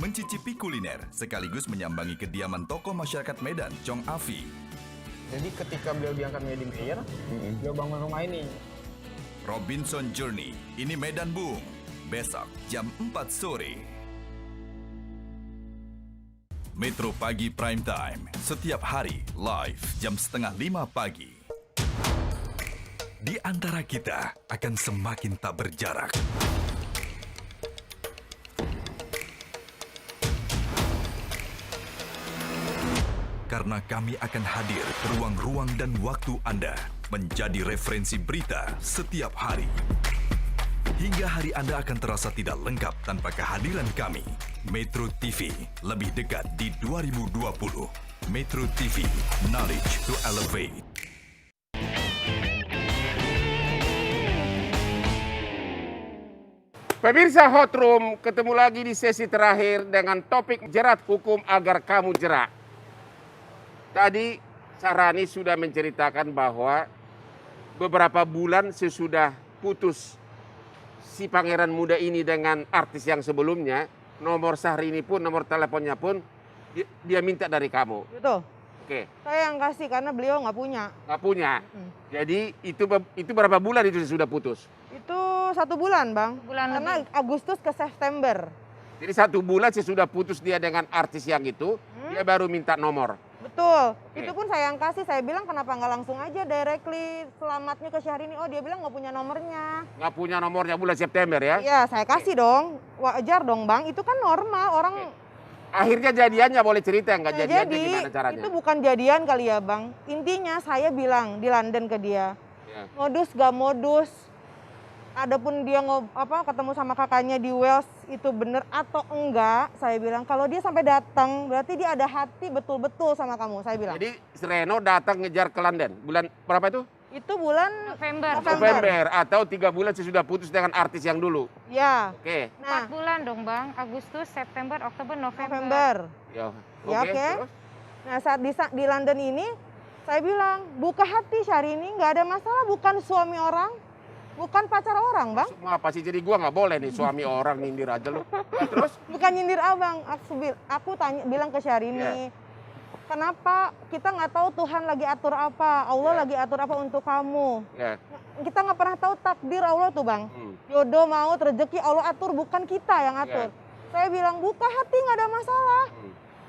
mencicipi kuliner sekaligus menyambangi kediaman tokoh masyarakat Medan, Chong Afi. Jadi ketika beliau diangkat menjadi mayor, beliau bangun rumah ini. Robinson Journey, ini Medan Bung. Besok jam 4 sore. Metro Pagi Prime Time, setiap hari live jam 4:30 pagi. Di antara kita akan semakin tak berjarak. Karena kami akan hadir ke ruang-ruang dan waktu Anda menjadi referensi berita setiap hari. Hingga hari Anda akan terasa tidak lengkap tanpa kehadiran kami. Metro TV, lebih dekat di 2020. Metro TV, knowledge to elevate. Pemirsa Hot Room, ketemu lagi di sesi terakhir dengan topik jerat hukum agar kamu jerak. Tadi Sarani sudah menceritakan bahwa beberapa bulan sesudah putus si pangeran muda ini dengan artis yang sebelumnya, nomor Syahrini pun, nomor teleponnya pun dia minta dari kamu. Betul. Oke. Saya yang kasih karena beliau nggak punya. Nggak punya. Jadi itu berapa bulan itu sudah putus? Itu 1 bulan, Bang. Karena Agustus ke September. Jadi 1 bulan sesudah putus dia dengan artis yang itu, dia baru minta nomor. Betul. Itu pun saya yang kasih. Saya bilang kenapa nggak langsung aja directly selamatnya ke Syahrini. Oh, dia bilang nggak punya nomornya. Nggak punya nomornya bulan September ya? Iya, saya kasih dong. Wajar dong, Bang. Itu kan normal. Orang akhirnya jadiannya boleh cerita nggak jadiannya gimana caranya? Itu bukan jadian kali ya, Bang. Intinya saya bilang di London ke dia. Ya. Modus gak modus. Adapun dia ketemu sama kakaknya di Wales itu bener atau enggak, saya bilang kalau dia sampai datang berarti dia ada hati betul-betul sama kamu, saya bilang. Jadi Reno datang ngejar ke London bulan berapa itu? Itu bulan November atau 3 bulan sesudah putus dengan artis yang dulu. Ya. Oke. Nah, 4 bulan dong Bang, Agustus, September, Oktober, November. Ya, oke. Nah saat di London ini saya bilang buka hati Syahrini, nggak ada masalah, bukan suami orang. Bukan pacar orang, Bang. Semua apa sih? Jadi gua nggak boleh nih suami orang nyindir aja lu. Terus? Bukan nyindir abang. Aku bilang ke Syahrini, kenapa kita nggak tahu Tuhan lagi atur apa, Allah lagi atur apa untuk kamu. Kita nggak pernah tahu takdir Allah tuh, Bang. Jodoh maut, rezeki Allah atur, bukan kita yang atur. Saya bilang buka hati, nggak ada masalah.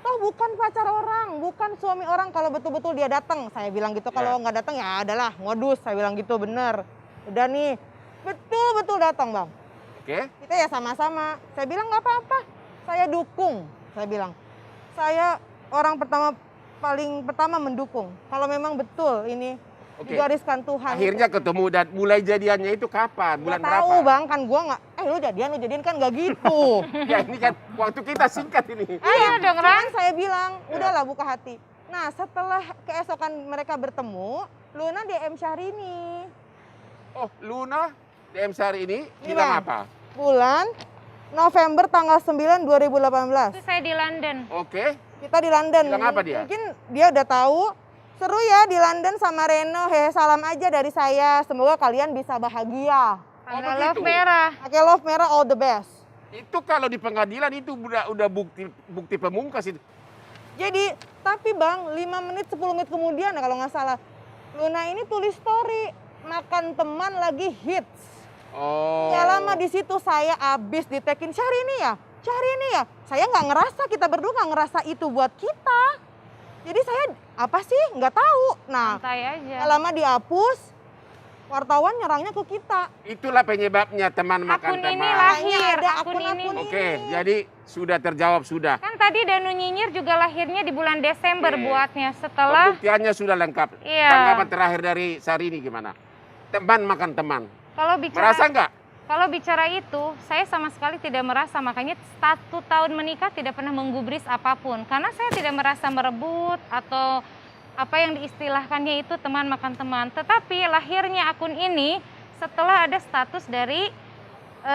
Toh bukan pacar orang, bukan suami orang. Kalau betul-betul dia datang, saya bilang gitu. Kalau nggak datang ya adalah modus. Saya bilang gitu, bener. Udah nih, betul-betul datang, Bang. Oke. Kita ya sama-sama. Saya bilang nggak apa-apa. Saya dukung. Saya bilang, saya orang paling pertama mendukung. Kalau memang betul ini digariskan Tuhan. Akhirnya ketemu dan mulai jadiannya itu kapan? Bulan berapa? Tahu, Bang, kan gua nggak. Lu jadian kan nggak gitu. Ya ini kan waktu kita singkat ini. Iya dong, Ran. Saya bilang, udahlah buka hati. Nah, setelah keesokan mereka bertemu, Luna DM Syahrini. Oh, Luna DM Syahrini bilang apa? November tanggal 9 2018. Itu saya di London. Oke. Kita di London. Bilang apa dia? Mungkin dia udah tahu. Seru ya di London sama Reno. Salam aja dari saya. Semoga kalian bisa bahagia. Pakai love merah. Pakai love merah, all the best. Itu kalau di pengadilan itu udah bukti pemungkas itu. Jadi, tapi Bang, 5 menit 10 menit kemudian kalau nggak salah, Luna ini tulis story makan teman lagi hits. Oh. Ya lama di situ saya abis ditekin cari ini ya. Saya nggak ngerasa, kita berdua nggak ngerasa itu buat kita. Jadi saya apa sih nggak tahu. Nah, santai aja. lama dihapus, wartawan nyerangnya ke kita. Itulah penyebabnya teman makan Akun teman. ini lahir, Ada akun ini. Oke, jadi sudah terjawab sudah. Kan tadi Danu Nyinyir juga lahirnya di bulan Desember buatnya setelah. Pembuktiannya sudah lengkap. Iya. Tanggapan terakhir dari Syahrini gimana? Teman makan teman. Kalau bicara, Merasa nggak? Kalau bicara itu, saya sama sekali tidak merasa. Makanya 1 tahun menikah tidak pernah menggubris apapun. Karena saya tidak merasa merebut atau apa yang diistilahkannya itu teman makan teman. Tetapi lahirnya akun ini setelah ada status dari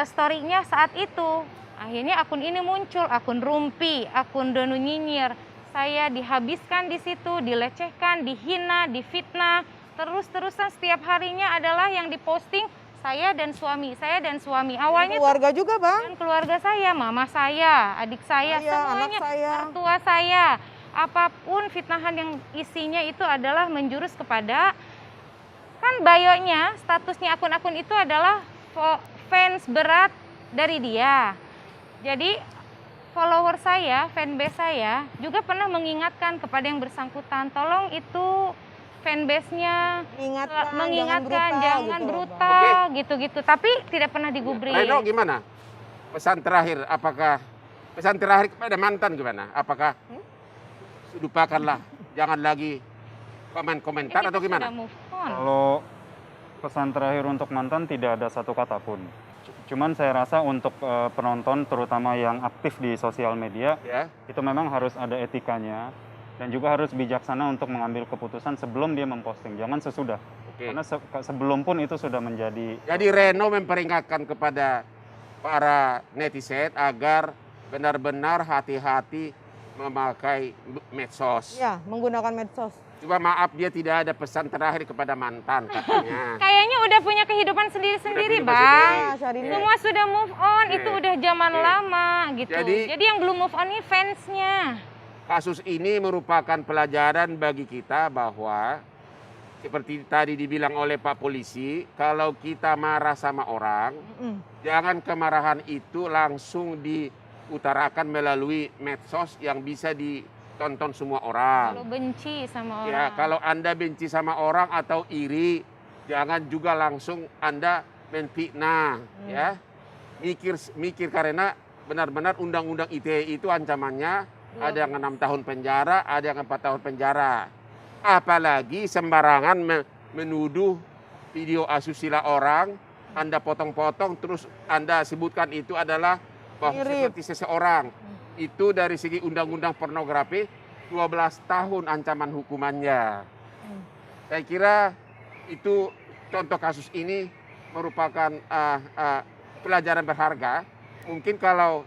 story-nya saat itu. Akhirnya akun ini muncul, akun Rumpi, akun Danu Nyinyir. Saya dihabiskan di situ, dilecehkan, dihina, difitnah. Terus-terusan setiap harinya adalah yang diposting saya dan suami. Awalnya keluarga juga, Bang. Dan keluarga saya, mama saya, adik saya, semuanya, anak saya, mertua saya. Apapun fitnahan yang isinya itu adalah menjurus kepada, kan bio-nya, statusnya akun-akun itu adalah fans berat dari dia. Jadi follower saya, fanbase saya juga pernah mengingatkan kepada yang bersangkutan, tolong itu fanbase-nya mengingatkan jangan brutal gitu-gitu. Tapi tidak pernah digubris. Reno gimana? Pesan terakhir, apakah pesan terakhir kepada mantan gimana? Apakah lupakanlah, jangan lagi komentar atau gimana? Kalau pesan terakhir untuk mantan tidak ada satu kata pun. Cuman saya rasa untuk penonton terutama yang aktif di sosial media, itu memang harus ada etikanya. Dan juga harus bijaksana untuk mengambil keputusan sebelum dia memposting, jangan sesudah. Karena sebelum pun itu sudah menjadi. Jadi Reno memperingatkan kepada para netizen agar benar-benar hati-hati memakai medsos. Ya, menggunakan medsos. Coba maaf dia tidak ada pesan terakhir kepada mantan katanya. Kayaknya udah punya kehidupan sendiri-sendiri, Bang. Semua sudah move on, itu udah zaman lama gitu. Jadi yang belum move on ini fansnya. Kasus ini merupakan pelajaran bagi kita bahwa seperti tadi dibilang oleh Pak Polisi, kalau kita marah sama orang, jangan kemarahan itu langsung diutarakan melalui medsos yang bisa ditonton semua orang. Kalau benci sama orang. Ya, kalau Anda benci sama orang atau iri, jangan juga langsung Anda menfitnah, ya. Mikir karena benar-benar Undang-Undang ITE itu ancamannya ada yang 6 tahun penjara, ada yang 4 tahun penjara. Apalagi sembarangan menuduh video asusila orang, Anda potong-potong, terus Anda sebutkan itu adalah seperti seseorang. Itu dari segi undang-undang pornografi, 12 tahun ancaman hukumannya. Saya kira itu contoh kasus ini merupakan pelajaran berharga. Mungkin kalau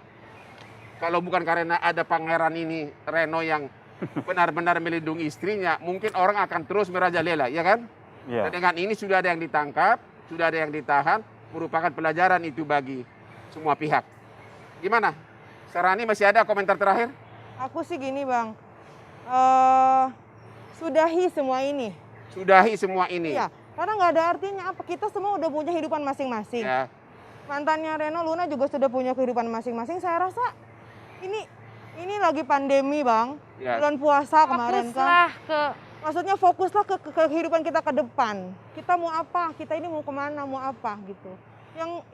bukan karena ada pangeran ini, Reno yang benar-benar melindungi istrinya, mungkin orang akan terus merajalela, ya kan? Dan dengan ini sudah ada yang ditangkap, sudah ada yang ditahan, merupakan pelajaran itu bagi semua pihak. Gimana? Syahrini masih ada komentar terakhir? Aku sih gini, Bang. Sudahi semua ini. Sudahi semua ini. Iya, karena nggak ada artinya apa. Kita semua udah punya kehidupan masing-masing. Ya. Mantannya Reno, Luna juga sudah punya kehidupan masing-masing. Saya rasa ini lagi pandemi, Bang. Bulan puasa kemarin kan. Maksudnya fokuslah ke kehidupan kita ke depan. Kita mau apa? Kita ini mau kemana? Mau apa gitu.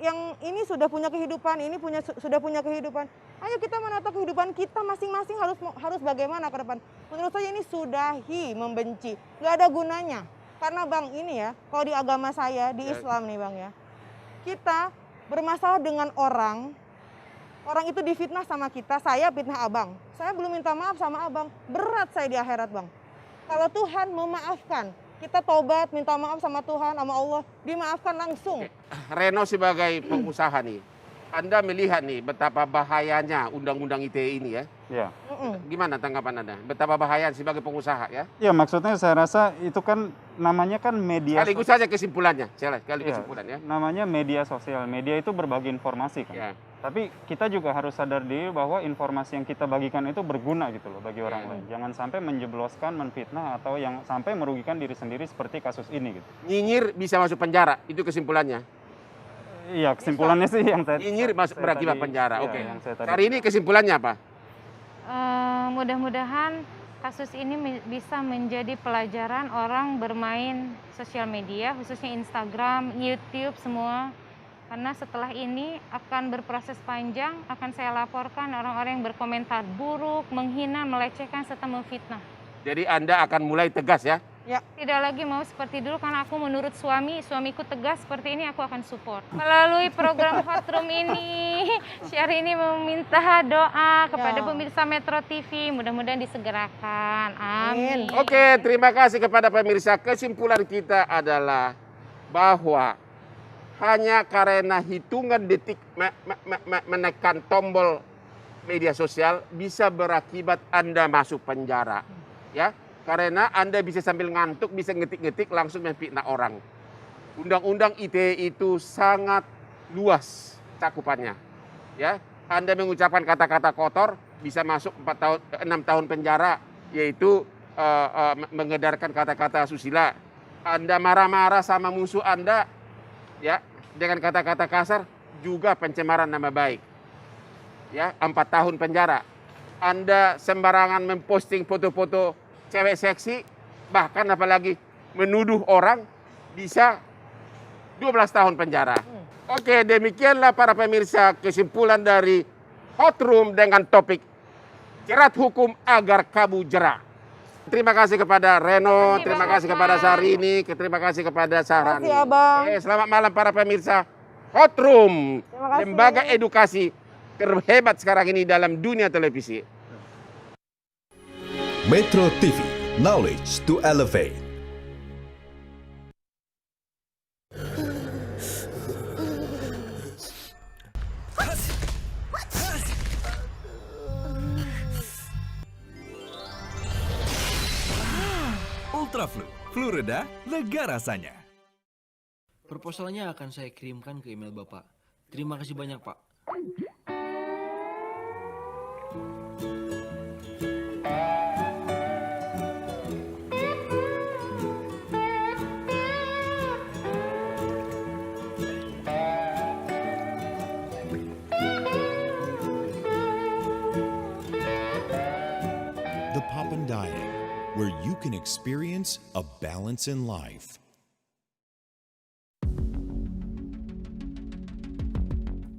Yang ini sudah punya kehidupan, ini sudah punya kehidupan. Ayo kita menata kehidupan kita masing-masing harus bagaimana ke depan. Menurut saya ini sudahi membenci. Nggak ada gunanya. Karena Bang ini ya, kalau di agama saya, di Islam nih Bang ya. Kita bermasalah dengan orang itu difitnah sama kita, saya fitnah abang. Saya belum minta maaf sama abang, berat saya di akhirat Bang. Kalau Tuhan memaafkan, kita tobat, minta maaf sama Tuhan, sama Allah, dimaafkan langsung. Reno sebagai pengusaha nih, Anda melihat nih betapa bahayanya undang-undang ITE ini ya. Ya. Gimana tanggapan Anda? Betapa bahaya sebagai pengusaha ya? Ya, maksudnya saya rasa itu kan namanya kan media. Sekaligus saja kesimpulannya, kesimpulan ya. Namanya media sosial. Media itu berbagi informasi kan. Ya. Tapi kita juga harus sadar diri bahwa informasi yang kita bagikan itu berguna gitu loh bagi orang lain. Jangan sampai menjebloskan, menfitnah atau yang sampai merugikan diri sendiri seperti kasus ini gitu. Nyinyir bisa masuk penjara, itu kesimpulannya. Iya, kesimpulannya sih yang saya nyinyir masuk berakibat penjara. Iya, Oke. yang saya tadi- Hari ini kesimpulannya apa? Mudah-mudahan kasus ini bisa menjadi pelajaran orang bermain sosial media, khususnya Instagram, YouTube, semua. Karena setelah ini akan berproses panjang, akan saya laporkan orang-orang yang berkomentar buruk, menghina, melecehkan, serta memfitnah. Jadi Anda akan mulai tegas ya? Ya. Tidak lagi mau seperti dulu, karena aku menurut suamiku tegas seperti ini, aku akan support. Melalui program Hot Room ini, Syahrini meminta doa kepada pemirsa Metro TV, mudah-mudahan disegerakan. Amin. Oke, terima kasih kepada pemirsa. Kesimpulan kita adalah bahwa hanya karena hitungan detik menekan tombol media sosial bisa berakibat Anda masuk penjara. Ya. Karena Anda bisa sambil ngantuk, bisa ngetik-ngetik langsung memfitnah orang. Undang-undang ITE itu sangat luas cakupannya. Ya, Anda mengucapkan kata-kata kotor bisa masuk 6 tahun penjara, yaitu mengedarkan kata-kata susila. Anda marah-marah sama musuh Anda, ya, dengan kata-kata kasar juga pencemaran nama baik. Ya, 4 tahun penjara. Anda sembarangan memposting foto-foto cewek seksi, bahkan apalagi menuduh orang, bisa 12 tahun penjara. Oke, demikianlah para pemirsa kesimpulan dari Hot Room dengan topik jerat hukum agar kamu jera. Terima kasih kepada Reno, terima kasih kepada Syahrini, terima kasih kepada Sahrani. Terima kasih, Abang. Oke, selamat malam para pemirsa Hot Room, Terima kasih. lembaga edukasi terhebat sekarang ini dalam dunia televisi. Metro TV, knowledge to elevate. Ultraflu, flu reda, lega rasanya. Proposalnya akan saya kirimkan ke email Bapak. Terima kasih banyak, Pak. The Poppin' Diet, where you can experience a balance in life.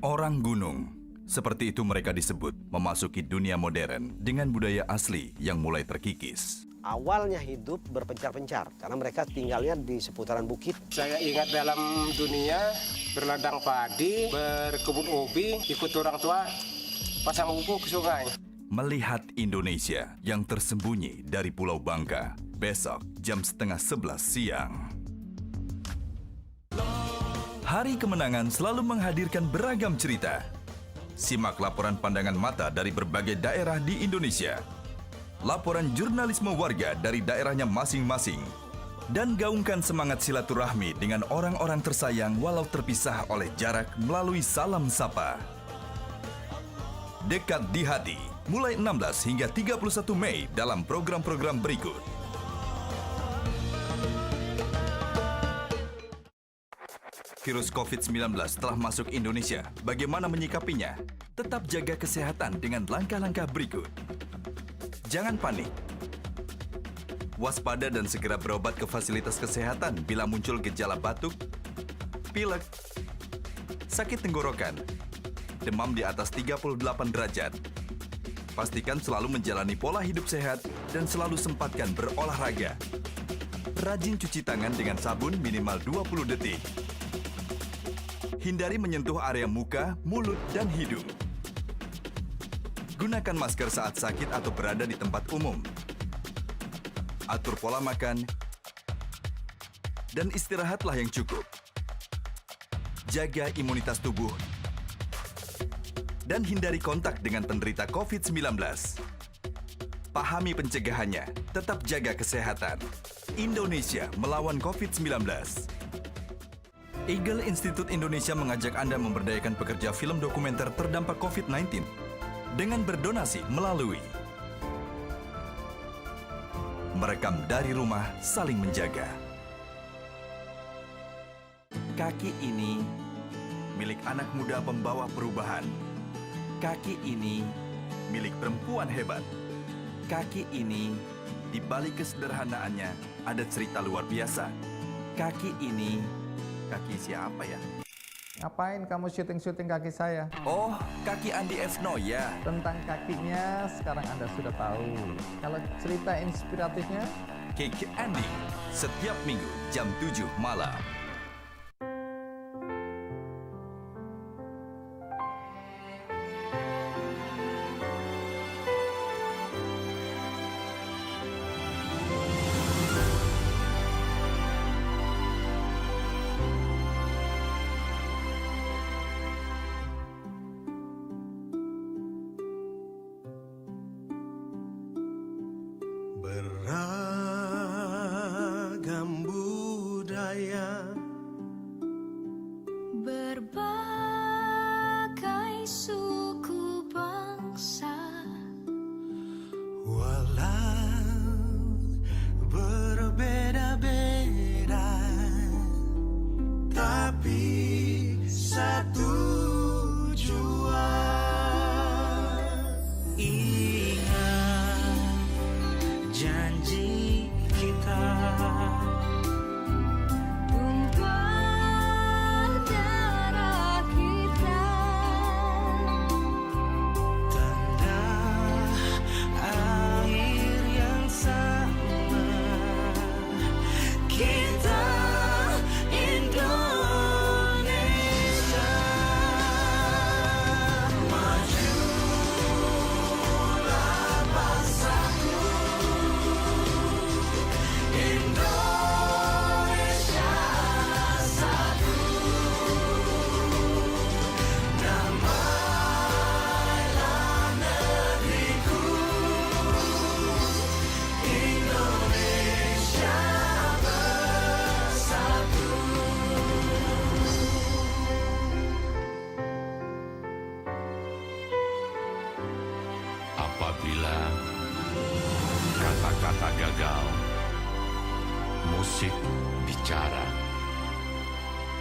Orang gunung, seperti itu mereka disebut, memasuki dunia modern dengan budaya asli yang mulai terkikis. Awalnya hidup berpencar-pencar karena mereka tinggalnya di seputaran bukit. Saya ingat dalam dunia berladang padi, berkebun ubi, ikut orang tua pasang buku ke sungai. Melihat Indonesia yang tersembunyi dari Pulau Bangka, besok jam 10:30 siang. Hari Kemenangan selalu menghadirkan beragam cerita. Simak laporan pandangan mata dari berbagai daerah di Indonesia. Laporan jurnalisme warga dari daerahnya masing-masing. Dan gaungkan semangat silaturahmi dengan orang-orang tersayang walau terpisah oleh jarak melalui salam sapa. Dekat di hati, mulai 16 hingga 31 Mei dalam program-program berikut. Virus COVID-19 telah masuk Indonesia. Bagaimana menyikapinya? Tetap jaga kesehatan dengan langkah-langkah berikut. Jangan panik. Waspada dan segera berobat ke fasilitas kesehatan bila muncul gejala batuk, pilek, sakit tenggorokan, demam di atas 38 derajat. Pastikan selalu menjalani pola hidup sehat dan selalu sempatkan berolahraga. Rajin cuci tangan dengan sabun minimal 20 detik. Hindari menyentuh area muka, mulut, dan hidung. Gunakan masker saat sakit atau berada di tempat umum. Atur pola makan dan istirahatlah yang cukup. Jaga imunitas tubuh dan hindari kontak dengan penderita COVID-19. Pahami pencegahannya, tetap jaga kesehatan. Indonesia melawan COVID-19. Eagle Institute Indonesia mengajak Anda memberdayakan pekerja film dokumenter terdampak COVID-19 dengan berdonasi melalui merekam dari rumah, saling menjaga. Kaki ini milik anak muda pembawa perubahan. Kaki ini milik perempuan hebat. Kaki ini, di balik kesederhanaannya, ada cerita luar biasa. Kaki ini, kaki siapa ya? Ngapain kamu syuting-syuting kaki saya? Oh, kaki Andi F. Noya. Tentang kakinya sekarang Anda sudah tahu. Kalau cerita inspiratifnya? Kaki Andi, setiap minggu jam 7 malam. Beragam budaya, berbagai suku bangsa, walau berbeda-beda, tapi satu jua. Ingat janji kita, tumpah darah kita, tanda air yang sama, kita Indonesia. Majulah bangsaku, Indonesia satu. Damailah negeriku, Indonesia bersatu. Apabila kata-kata gagal, musik bicara.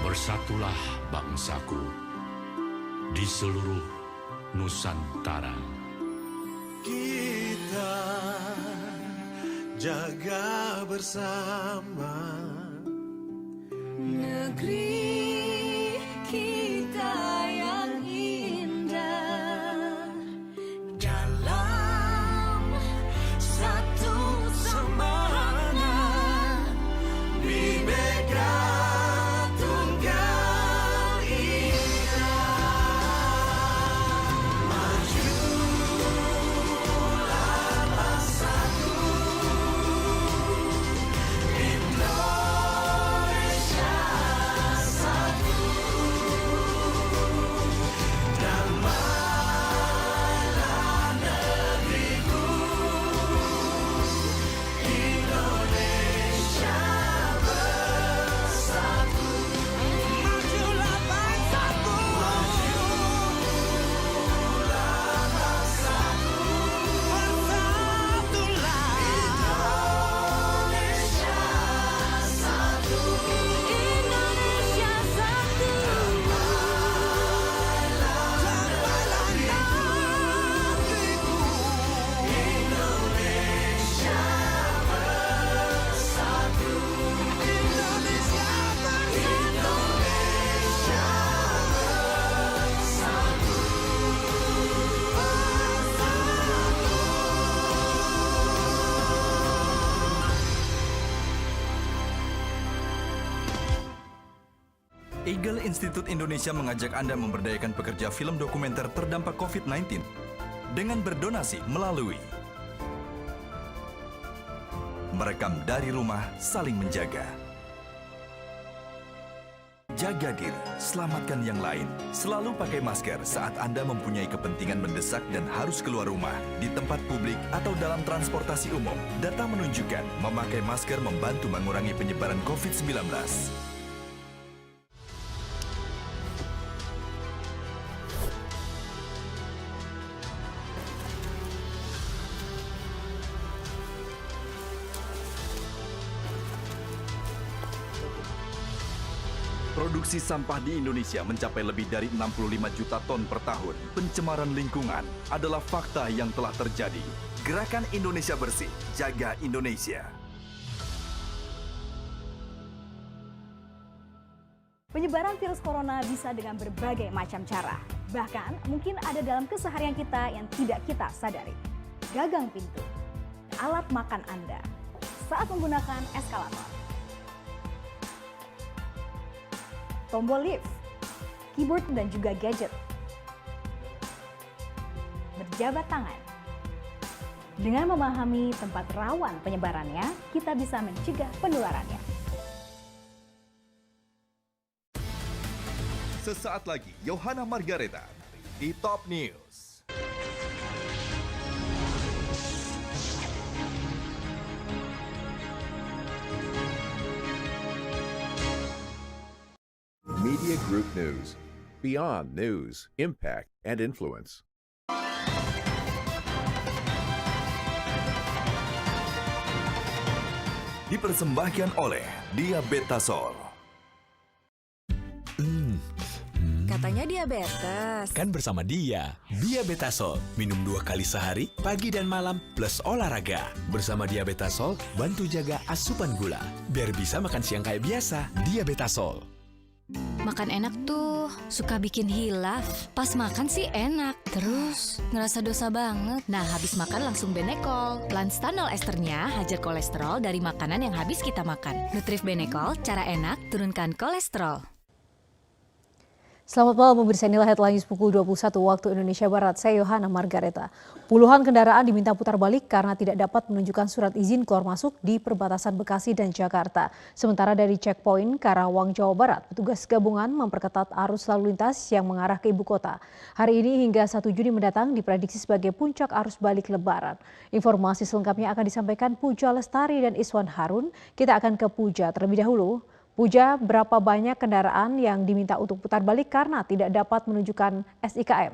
Bersatulah bangsaku di seluruh Nusantara. Kita jaga bersama negeri kita yang indah, dalam satu semangat, Bhinneka Tunggal Ika. Majulah bangsaku, Indonesia satu. Damailah negeriku, Indonesia bersatu. Majulah bangsaku, majulah bangsaku, bersatulah Indonesia satu. Indonesia satu. Damailah negeriku, Indonesia bersatu. Indonesia bersatu. Indonesia bersatu. Eagle Institute Indonesia mengajak Anda memberdayakan pekerja film dokumenter terdampak COVID-19 dengan berdonasi melalui merekam dari rumah, saling menjaga. Jaga diri, selamatkan yang lain. Selalu pakai masker saat Anda mempunyai kepentingan mendesak dan harus keluar rumah, di tempat publik atau dalam transportasi umum. Data menunjukkan memakai masker membantu mengurangi penyebaran COVID-19. Produksi sampah di Indonesia mencapai lebih dari 65 juta ton per tahun. Pencemaran lingkungan adalah fakta yang telah terjadi. Gerakan Indonesia Bersih, Jaga Indonesia. Penyebaran virus corona bisa dengan berbagai macam cara. Bahkan mungkin ada dalam keseharian kita yang tidak kita sadari. Gagang pintu, alat makan Anda, saat menggunakan eskalator, tombol lift, keyboard dan juga gadget, berjabat tangan. Dengan memahami tempat rawan penyebarannya, kita bisa mencegah penularannya. Sesaat lagi, Yohana Margareta di Top News. Media Group News. Beyond news, impact, and influence. Dipersembahkan oleh Diabetasol. Katanya diabetes. Kan bersama dia, Diabetasol. Minum 2 kali sehari, pagi dan malam, plus olahraga. Bersama Diabetasol, bantu jaga asupan gula. Biar bisa makan siang kayak biasa, Diabetasol. Makan enak tuh, suka bikin hilaf. Pas makan sih enak, terus ngerasa dosa banget. Nah, habis makan langsung Benecol. Planstanol esternya hajar kolesterol dari makanan yang habis kita makan. Nutrif Benecol, cara enak turunkan kolesterol. Selamat malam pemirsa, inilah headline pukul 21 waktu Indonesia Barat. Saya Yohana Margareta. Puluhan kendaraan diminta putar balik karena tidak dapat menunjukkan surat izin keluar masuk di perbatasan Bekasi dan Jakarta. Sementara dari checkpoint Karawang, Jawa Barat, petugas gabungan memperketat arus lalu lintas yang mengarah ke ibu kota. Hari ini hingga 1 Juni mendatang diprediksi sebagai puncak arus balik Lebaran. Informasi selengkapnya akan disampaikan Puja Lestari dan Iswan Harun. Kita akan ke Puja terlebih dahulu. Puja, berapa banyak kendaraan yang diminta untuk putar balik karena tidak dapat menunjukkan SIKM?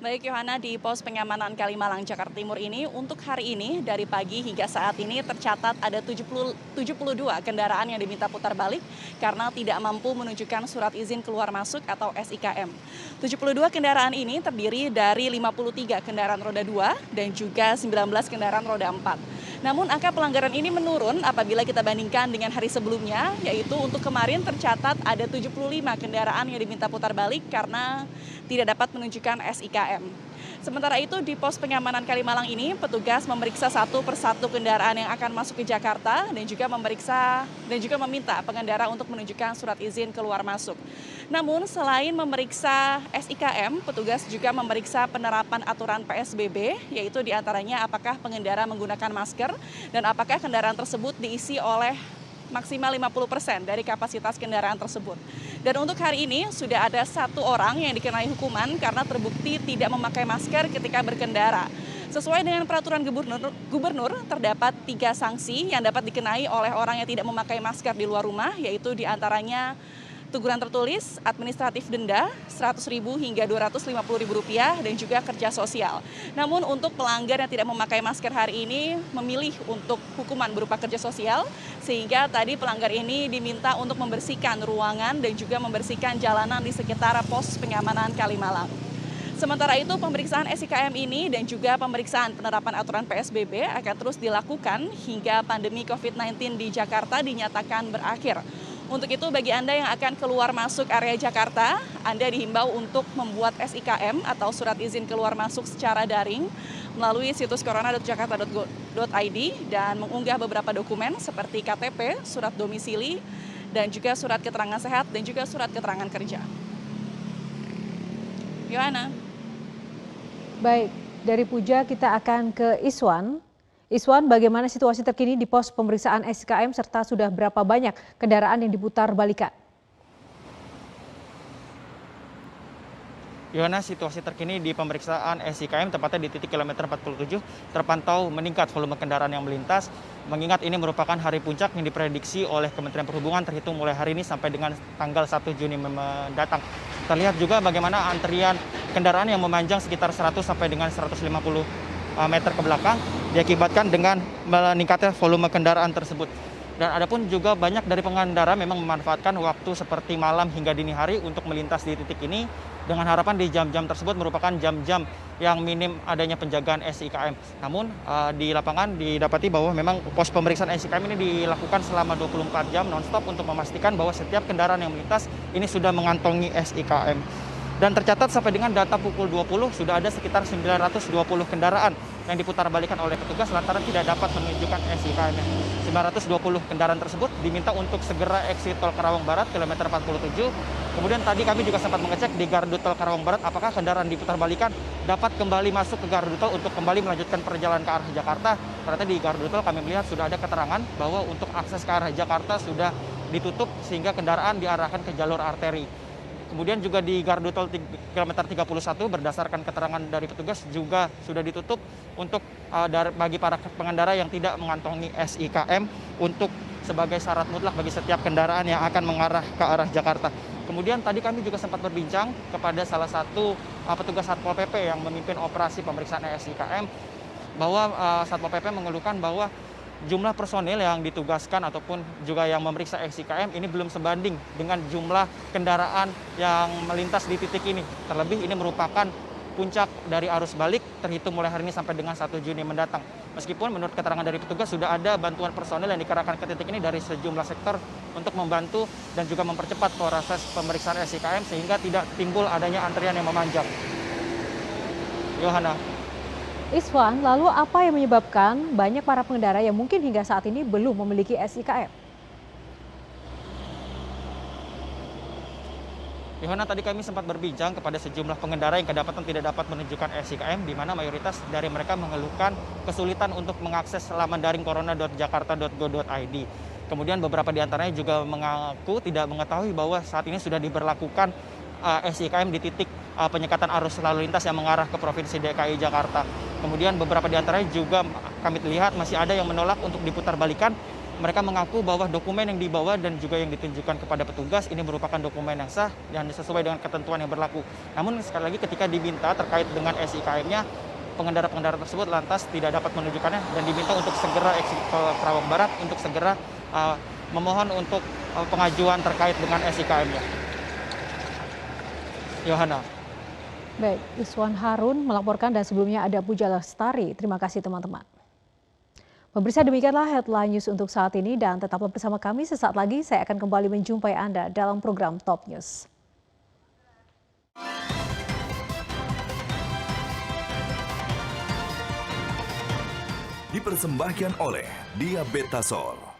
Baik Yohana, di pos pengamanan Kalimalang, Jakarta Timur ini untuk hari ini dari pagi hingga saat ini tercatat ada 72 kendaraan yang diminta putar balik karena tidak mampu menunjukkan surat izin keluar masuk atau SIKM. 72 kendaraan ini terdiri dari 53 kendaraan roda 2 dan juga 19 kendaraan roda 4. Namun angka pelanggaran ini menurun apabila kita bandingkan dengan hari sebelumnya, yaitu untuk kemarin tercatat ada 75 kendaraan yang diminta putar balik karena tidak dapat menunjukkan SIKM. Sementara itu di pos pengamanan Kalimalang ini petugas memeriksa satu persatu kendaraan yang akan masuk ke Jakarta dan juga meminta pengendara untuk menunjukkan surat izin keluar masuk. Namun selain memeriksa SIKM, petugas juga memeriksa penerapan aturan PSBB, yaitu diantaranya apakah pengendara menggunakan masker dan apakah kendaraan tersebut diisi oleh maksimal 50% dari kapasitas kendaraan tersebut. Dan untuk hari ini sudah ada 1 orang yang dikenai hukuman karena terbukti tidak memakai masker ketika berkendara. Sesuai dengan peraturan gubernur terdapat 3 sanksi yang dapat dikenai oleh orang yang tidak memakai masker di luar rumah, yaitu diantaranya teguran tertulis, administratif denda Rp100.000 hingga Rp250.000 dan juga kerja sosial. Namun untuk pelanggar yang tidak memakai masker hari ini memilih untuk hukuman berupa kerja sosial, sehingga tadi pelanggar ini diminta untuk membersihkan ruangan dan juga membersihkan jalanan di sekitar pos pengamanan Kalimalang. Sementara itu pemeriksaan SIKM ini dan juga pemeriksaan penerapan aturan PSBB akan terus dilakukan hingga pandemi COVID-19 di Jakarta dinyatakan berakhir. Untuk itu bagi Anda yang akan keluar masuk area Jakarta, Anda dihimbau untuk membuat SIKM atau surat izin keluar masuk secara daring melalui situs corona.jakarta.go.id dan mengunggah beberapa dokumen seperti KTP, surat domisili, dan juga surat keterangan sehat dan juga surat keterangan kerja. Yohana. Baik, dari Puja kita akan ke Iswan. Iswan, bagaimana situasi terkini di pos pemeriksaan SIKM serta sudah berapa banyak kendaraan yang diputar balikan? Yohana, situasi terkini di pemeriksaan SIKM tepatnya di titik kilometer 47 terpantau meningkat volume kendaraan yang melintas. Mengingat ini merupakan hari puncak yang diprediksi oleh Kementerian Perhubungan terhitung mulai hari ini sampai dengan tanggal 1 Juni mendatang. Terlihat juga bagaimana antrian kendaraan yang memanjang sekitar 100 sampai dengan 150 meter ke belakang diakibatkan dengan meningkatnya volume kendaraan tersebut. Dan adapun juga banyak dari pengendara memang memanfaatkan waktu seperti malam hingga dini hari untuk melintas di titik ini dengan harapan di jam-jam tersebut merupakan jam-jam yang minim adanya penjagaan SIKM. Namun di lapangan didapati bahwa memang pos pemeriksaan SIKM ini dilakukan selama 24 jam non-stop untuk memastikan bahwa setiap kendaraan yang melintas ini sudah mengantongi SIKM. Dan tercatat sampai dengan data pukul 20 sudah ada sekitar 920 kendaraan yang diputar balikan oleh petugas lantaran tidak dapat menunjukkan SIKM. 920 kendaraan tersebut diminta untuk segera exit tol Karawang Barat kilometer 47. Kemudian tadi kami juga sempat mengecek di gardu tol Karawang Barat apakah kendaraan diputar balikan dapat kembali masuk ke gardu tol untuk kembali melanjutkan perjalanan ke arah Jakarta. Ternyata di gardu tol kami melihat sudah ada keterangan bahwa untuk akses ke arah Jakarta sudah ditutup sehingga kendaraan diarahkan ke jalur arteri. Kemudian juga di gardu tol kilometer 31 berdasarkan keterangan dari petugas juga sudah ditutup untuk bagi para pengendara yang tidak mengantongi SIKM untuk sebagai syarat mutlak bagi setiap kendaraan yang akan mengarah ke arah Jakarta. Kemudian tadi kami juga sempat berbincang kepada salah satu petugas Satpol PP yang memimpin operasi pemeriksaan SIKM bahwa Satpol PP mengeluhkan bahwa jumlah personil yang ditugaskan ataupun juga yang memeriksa SIKM ini belum sebanding dengan jumlah kendaraan yang melintas di titik ini. Terlebih ini merupakan puncak dari arus balik terhitung mulai hari ini sampai dengan 1 Juni mendatang. Meskipun menurut keterangan dari petugas sudah ada bantuan personil yang dikerahkan ke titik ini dari sejumlah sektor untuk membantu dan juga mempercepat proses pemeriksaan SIKM sehingga tidak timbul adanya antrian yang memanjang. Yohana. Iswan, lalu apa yang menyebabkan banyak para pengendara yang mungkin hingga saat ini belum memiliki SIKM? Yohana, tadi kami sempat berbincang kepada sejumlah pengendara yang kedapatan tidak dapat menunjukkan SIKM, di mana mayoritas dari mereka mengeluhkan kesulitan untuk mengakses laman daring corona.jakarta.go.id. Kemudian beberapa di antaranya juga mengaku tidak mengetahui bahwa saat ini sudah diberlakukan SIKM di titik penyekatan arus lalu lintas yang mengarah ke Provinsi DKI Jakarta. Kemudian beberapa di antaranya juga kami lihat masih ada yang menolak untuk diputar balikan. Mereka mengaku bahwa dokumen yang dibawa dan juga yang ditunjukkan kepada petugas ini merupakan dokumen yang sah dan sesuai dengan ketentuan yang berlaku. Namun sekali lagi ketika diminta terkait dengan SIKM-nya, pengendara-pengendara tersebut lantas tidak dapat menunjukkannya dan diminta untuk segera exit tol Karawang Barat untuk segera memohon untuk pengajuan terkait dengan SIKM-nya. Yohana. Baik, Iswan Harun melaporkan dan sebelumnya ada Puja Lestari. Terima kasih teman-teman. Pemirsa, demikianlah headline news untuk saat ini dan tetaplah bersama kami. Sesaat lagi saya akan kembali menjumpai Anda dalam program Top News. Dipersembahkan oleh Diabetasol.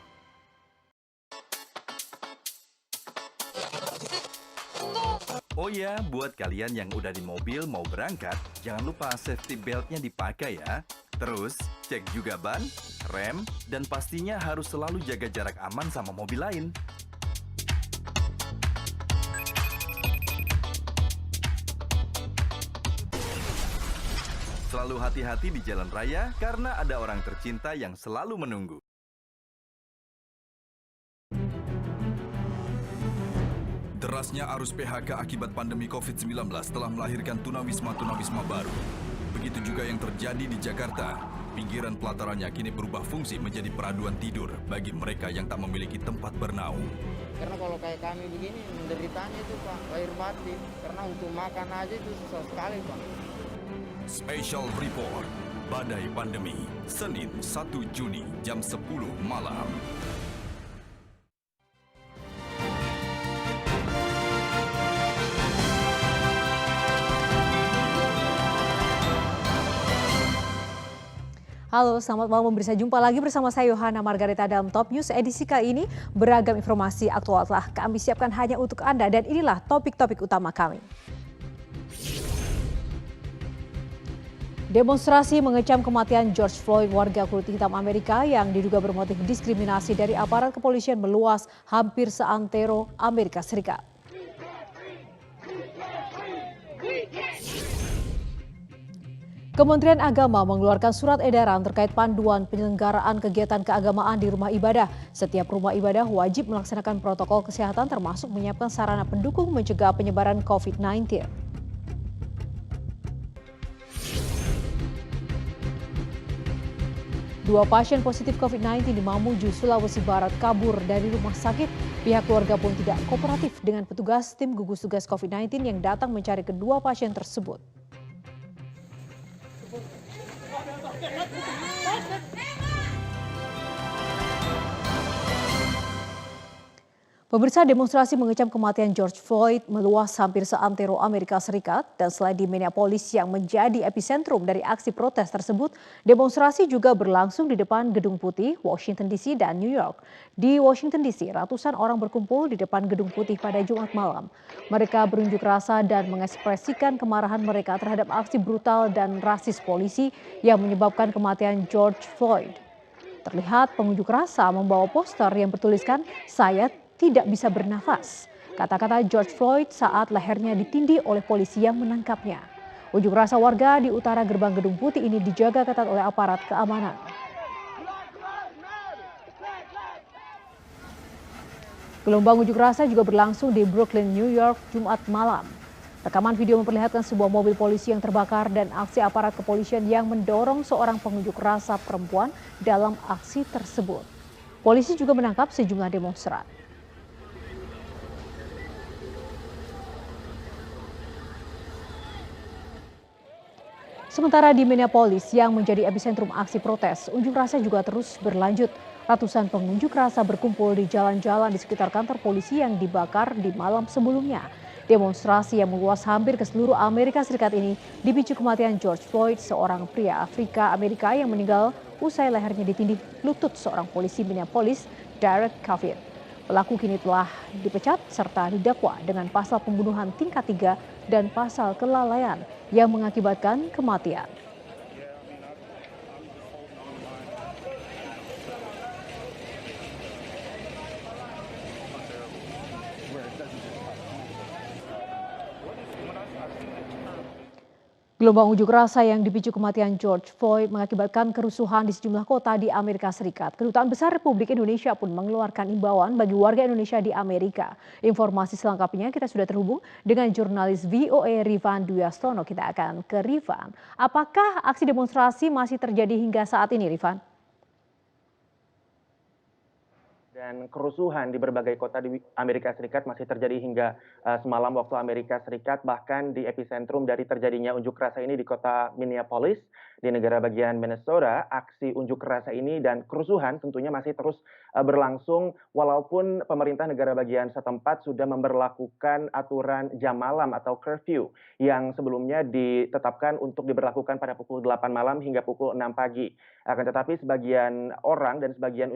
Oh ya, buat kalian yang udah di mobil mau berangkat, jangan lupa safety belt-nya dipakai ya. Terus, cek juga ban, rem, dan pastinya harus selalu jaga jarak aman sama mobil lain. Selalu hati-hati di jalan raya karena ada orang tercinta yang selalu menunggu. Derasnya arus PHK akibat pandemi COVID-19 telah melahirkan tunawisma-tunawisma baru. Begitu juga yang terjadi di Jakarta. Pinggiran pelatarannya kini berubah fungsi menjadi peraduan tidur bagi mereka yang tak memiliki tempat bernaung. Karena kalau kayak kami begini, menderitanya itu Pak, lahir batin. Karena untuk makan aja itu susah sekali Pak. Special Report, Badai Pandemi, Senin 1 Juni jam 10 malam. Halo, selamat malam pemirsa. Jumpa lagi bersama saya Yohana Margareta dalam Top News. Edisi kali ini beragam informasi aktual telah kami siapkan hanya untuk Anda dan inilah topik-topik utama kami. Demonstrasi mengecam kematian George Floyd, warga kulit hitam Amerika yang diduga bermotif diskriminasi dari aparat kepolisian meluas hampir seantero Amerika Serikat. Kementerian Agama mengeluarkan surat edaran terkait panduan penyelenggaraan kegiatan keagamaan di rumah ibadah. Setiap rumah ibadah wajib melaksanakan protokol kesehatan termasuk menyiapkan sarana pendukung mencegah penyebaran COVID-19. Dua pasien positif COVID-19 di Mamuju, Sulawesi Barat kabur dari rumah sakit. Pihak keluarga pun tidak kooperatif dengan petugas tim gugus tugas COVID-19 yang datang mencari kedua pasien tersebut. Pemirsa, demonstrasi mengecam kematian George Floyd meluas hampir seantero Amerika Serikat, dan selain di Minneapolis yang menjadi epicentrum dari aksi protes tersebut, demonstrasi juga berlangsung di depan Gedung Putih, Washington DC dan New York. Di Washington DC, ratusan orang berkumpul di depan Gedung Putih pada Jumat malam. Mereka berunjuk rasa dan mengekspresikan kemarahan mereka terhadap aksi brutal dan rasis polisi yang menyebabkan kematian George Floyd. Terlihat pengunjuk rasa membawa poster yang bertuliskan "Saya tidak bisa bernafas", kata-kata George Floyd saat lehernya ditindih oleh polisi yang menangkapnya. Unjuk rasa warga di utara gerbang Gedung Putih ini dijaga ketat oleh aparat keamanan. Gelombang unjuk rasa juga berlangsung di Brooklyn, New York, Jumat malam. Rekaman video memperlihatkan sebuah mobil polisi yang terbakar dan aksi aparat kepolisian yang mendorong seorang pengunjuk rasa perempuan dalam aksi tersebut. Polisi juga menangkap sejumlah demonstran. Sementara di Minneapolis yang menjadi epicentrum aksi protes, unjuk rasa juga terus berlanjut. Ratusan pengunjuk rasa berkumpul di jalan-jalan di sekitar kantor polisi yang dibakar di malam sebelumnya. Demonstrasi yang meluas hampir ke seluruh Amerika Serikat ini dipicu kematian George Floyd, seorang pria Afrika Amerika yang meninggal usai lehernya ditindih lutut seorang polisi Minneapolis, Derek Chauvin. Pelaku kini telah dipecat serta didakwa dengan pasal pembunuhan tingkat 3 dan pasal kelalaian yang mengakibatkan kematian. Gelombang unjuk rasa yang dipicu kematian George Floyd mengakibatkan kerusuhan di sejumlah kota di Amerika Serikat. Kedutaan Besar Republik Indonesia pun mengeluarkan imbauan bagi warga Indonesia di Amerika. Informasi selengkapnya kita sudah terhubung dengan jurnalis VOA Rifan Duyastono. Kita akan ke Rifan. Apakah aksi demonstrasi masih terjadi hingga saat ini, Rifan? Dan kerusuhan di berbagai kota di Amerika Serikat masih terjadi hingga semalam waktu Amerika Serikat. Bahkan di epicentrum dari terjadinya unjuk rasa ini di kota Minneapolis di negara bagian Minnesota. Aksi unjuk rasa ini dan kerusuhan tentunya masih terus berlangsung walaupun pemerintah negara bagian setempat sudah memberlakukan aturan jam malam atau curfew yang sebelumnya ditetapkan untuk diberlakukan pada pukul 8 malam hingga pukul 6 pagi. Akan tetapi sebagian orang dan sebagian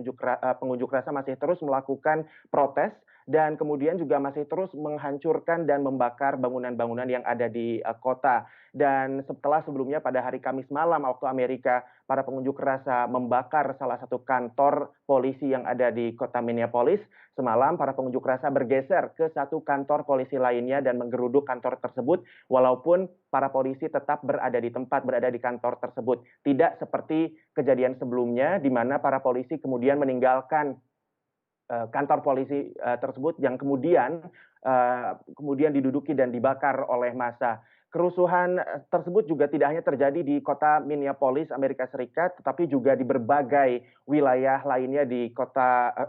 pengunjuk rasa masih terus melakukan protes dan kemudian juga masih terus menghancurkan dan membakar bangunan-bangunan yang ada di kota. Dan setelah sebelumnya pada hari Kamis malam waktu Amerika, para pengunjuk rasa membakar salah satu kantor polisi yang ada di kota Minneapolis. Semalam para pengunjuk rasa bergeser ke satu kantor polisi lainnya dan menggeruduk kantor tersebut, walaupun para polisi tetap berada di tempat, berada di kantor tersebut. Tidak seperti kejadian sebelumnya di mana para polisi kemudian meninggalkan kantor polisi tersebut yang kemudian diduduki dan dibakar oleh massa. Kerusuhan tersebut juga tidak hanya terjadi di kota Minneapolis, Amerika Serikat, tetapi juga di berbagai wilayah lainnya di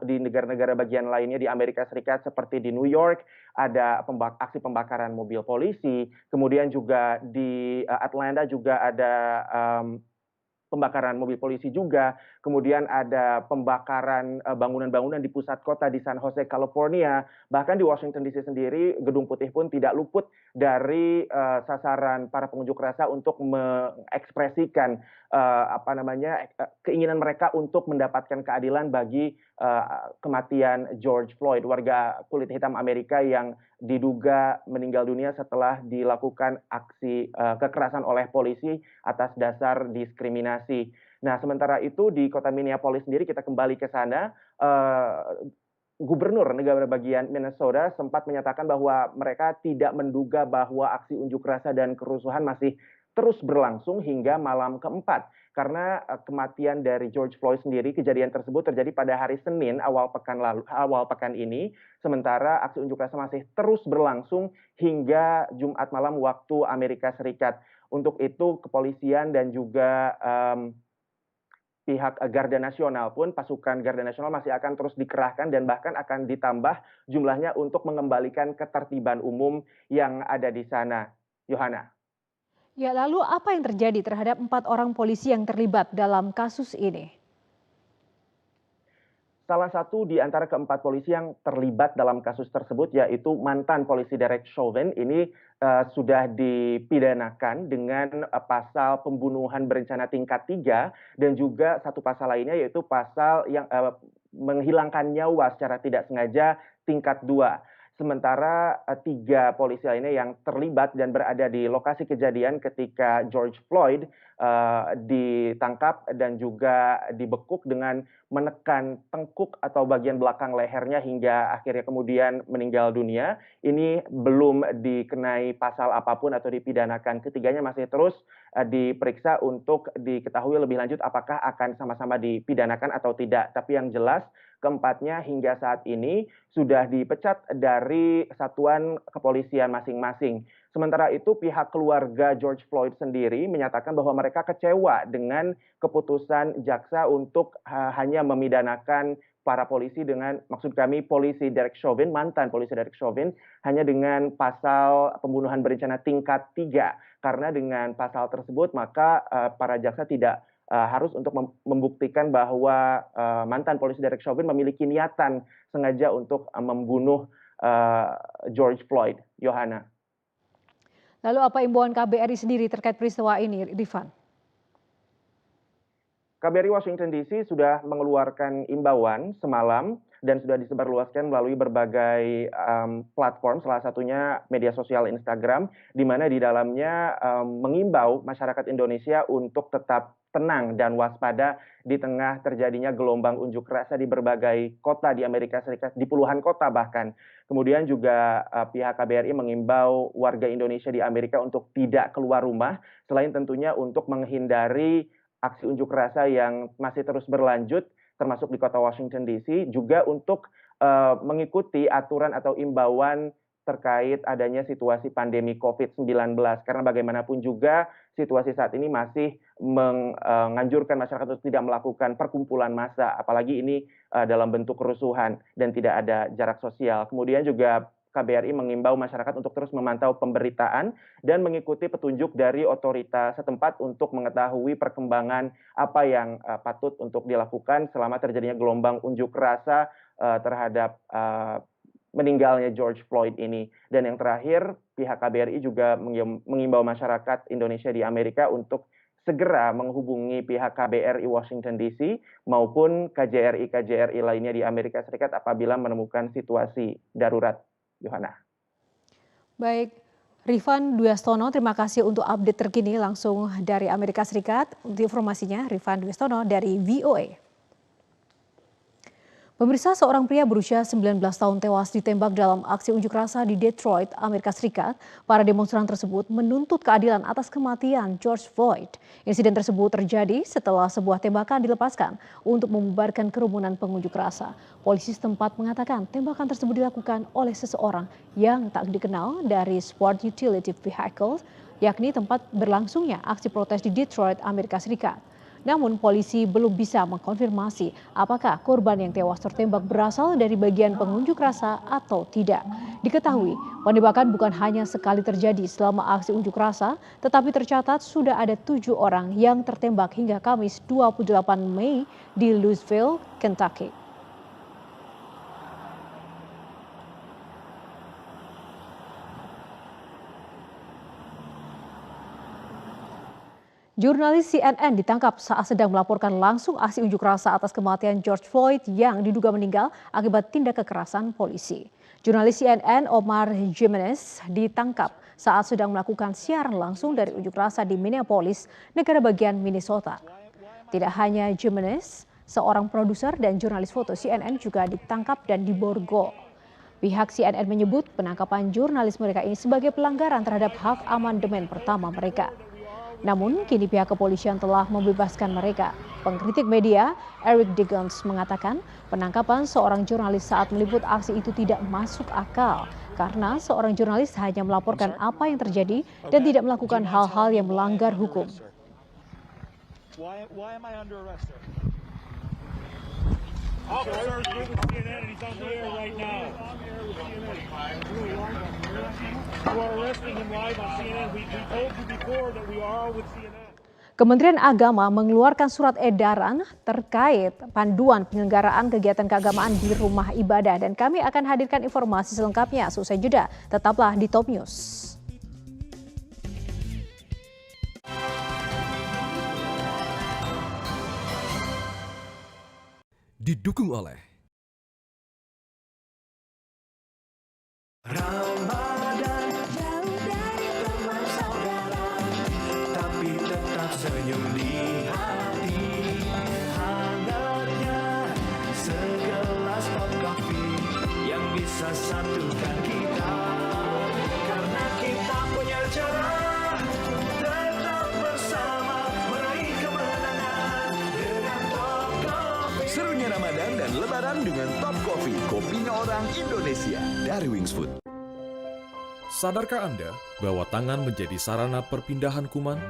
negara-negara bagian lainnya di Amerika Serikat seperti di New York ada aksi pembakaran mobil polisi, kemudian juga di Atlanta juga ada pembakaran mobil polisi juga, kemudian ada pembakaran bangunan-bangunan di pusat kota di San Jose, California, bahkan di Washington DC sendiri, Gedung Putih pun tidak luput dari sasaran para pengunjuk rasa untuk mengekspresikan keinginan mereka untuk mendapatkan keadilan bagi kematian George Floyd, warga kulit hitam Amerika yang diduga meninggal dunia setelah dilakukan aksi kekerasan oleh polisi atas dasar diskriminasi. Nah, sementara itu di kota Minneapolis sendiri, kita kembali ke sana, Gubernur negara bagian Minnesota sempat menyatakan bahwa mereka tidak menduga bahwa aksi unjuk rasa dan kerusuhan masih terus berlangsung hingga malam keempat. Karena kematian dari George Floyd sendiri, kejadian tersebut terjadi pada hari Senin awal pekan ini, sementara aksi unjuk rasa masih terus berlangsung hingga Jumat malam waktu Amerika Serikat. Untuk itu kepolisian dan juga pihak Garda Nasional pun, pasukan Garda Nasional masih akan terus dikerahkan dan bahkan akan ditambah jumlahnya untuk mengembalikan ketertiban umum yang ada di sana. Yohana. Ya, lalu apa yang terjadi terhadap 4 orang polisi yang terlibat dalam kasus ini? Salah satu di antara keempat polisi yang terlibat dalam kasus tersebut yaitu mantan polisi Derek Chauvin. Ini sudah dipidanakan dengan pasal pembunuhan berencana tingkat 3 dan juga satu pasal lainnya yaitu pasal yang menghilangkan nyawa secara tidak sengaja tingkat 2. Sementara 3 polisi lainnya yang terlibat dan berada di lokasi kejadian ketika George Floyd ditangkap dan juga dibekuk dengan menekan tengkuk atau bagian belakang lehernya hingga akhirnya kemudian meninggal dunia. Ini belum dikenai pasal apapun atau dipidanakan. Ketiganya masih terus diperiksa untuk diketahui lebih lanjut apakah akan sama-sama dipidanakan atau tidak. Tapi yang jelas keempatnya hingga saat ini sudah dipecat dari satuan kepolisian masing-masing. Sementara itu pihak keluarga George Floyd sendiri menyatakan bahwa mereka kecewa dengan keputusan jaksa untuk hanya memidanakan para polisi dengan, maksud kami polisi Derek Chauvin, mantan polisi Derek Chauvin, hanya dengan pasal pembunuhan berencana tingkat 3. Karena dengan pasal tersebut maka para jaksa tidak harus untuk membuktikan bahwa mantan polisi Derek Chauvin memiliki niatan sengaja untuk membunuh George Floyd. Yohana. Lalu apa imbauan KBRI sendiri terkait peristiwa ini, Rifan? KBRI Washington DC sudah mengeluarkan imbauan semalam dan sudah disebarluaskan melalui berbagai platform, salah satunya media sosial Instagram, di mana di dalamnya mengimbau masyarakat Indonesia untuk tetap tenang dan waspada di tengah terjadinya gelombang unjuk rasa di berbagai kota di Amerika Serikat, di puluhan kota bahkan. Kemudian juga pihak KBRI mengimbau warga Indonesia di Amerika untuk tidak keluar rumah, selain tentunya untuk menghindari aksi unjuk rasa yang masih terus berlanjut, termasuk di kota Washington DC, juga untuk mengikuti aturan atau imbauan terkait adanya situasi pandemi COVID-19. Karena bagaimanapun juga situasi saat ini masih menganjurkan masyarakat untuk tidak melakukan perkumpulan massa, apalagi ini dalam bentuk kerusuhan dan tidak ada jarak sosial. Kemudian juga KBRI mengimbau masyarakat untuk terus memantau pemberitaan dan mengikuti petunjuk dari otoritas setempat untuk mengetahui perkembangan apa yang patut untuk dilakukan selama terjadinya gelombang unjuk rasa terhadap meninggalnya George Floyd ini. Dan yang terakhir, pihak KBRI juga mengimbau masyarakat Indonesia di Amerika untuk segera menghubungi pihak KBRI Washington DC maupun KJRI lainnya di Amerika Serikat apabila menemukan situasi darurat. Yohana. Baik, Rifan Dwiastono, terima kasih untuk update terkini langsung dari Amerika Serikat. Untuk informasinya, Rifan Dwiastono dari VOA. Pemirsa, seorang pria berusia 19 tahun tewas ditembak dalam aksi unjuk rasa di Detroit, Amerika Serikat. Para demonstran tersebut menuntut keadilan atas kematian George Floyd. Insiden tersebut terjadi setelah sebuah tembakan dilepaskan untuk membubarkan kerumunan pengunjuk rasa. Polisi setempat mengatakan tembakan tersebut dilakukan oleh seseorang yang tak dikenal dari Sport Utility Vehicle, yakni tempat berlangsungnya aksi protes di Detroit, Amerika Serikat. Namun polisi belum bisa mengkonfirmasi apakah korban yang tewas tertembak berasal dari bagian pengunjuk rasa atau tidak. Diketahui penembakan bukan hanya sekali terjadi selama aksi unjuk rasa, tetapi tercatat sudah ada 7 orang yang tertembak hingga Kamis 28 Mei di Louisville, Kentucky. Jurnalis CNN ditangkap saat sedang melaporkan langsung aksi unjuk rasa atas kematian George Floyd yang diduga meninggal akibat tindak kekerasan polisi. Jurnalis CNN Omar Jimenez ditangkap saat sedang melakukan siaran langsung dari unjuk rasa di Minneapolis, negara bagian Minnesota. Tidak hanya Jimenez, seorang produser dan jurnalis foto CNN juga ditangkap dan diborgol. Pihak CNN menyebut penangkapan jurnalis mereka ini sebagai pelanggaran terhadap hak amandemen pertama mereka. Namun, kini pihak kepolisian telah membebaskan mereka. Pengkritik media, Eric Diggins, mengatakan penangkapan seorang jurnalis saat meliput aksi itu tidak masuk akal karena seorang jurnalis hanya melaporkan apa yang terjadi dan tidak melakukan hal-hal yang melanggar hukum. Kementerian Agama mengeluarkan surat edaran terkait panduan penyelenggaraan kegiatan keagamaan di rumah ibadah dan kami akan hadirkan informasi selengkapnya seusai jeda. Tetaplah di Top News. Didukung oleh Ramadan jauh dari teman saudara, tapi tetap senyum di hati. Hangatnya segelas hot coffee yang bisa satukan kita, karena kita punya cara tetap bersama meraih kemenangan dengan Top Coffee. Serunya Ramadan dan Lebaran dengan Top Coffee, kopinya orang Indonesia dari Wings Food. Sadarkah Anda bahwa tangan menjadi sarana perpindahan kuman?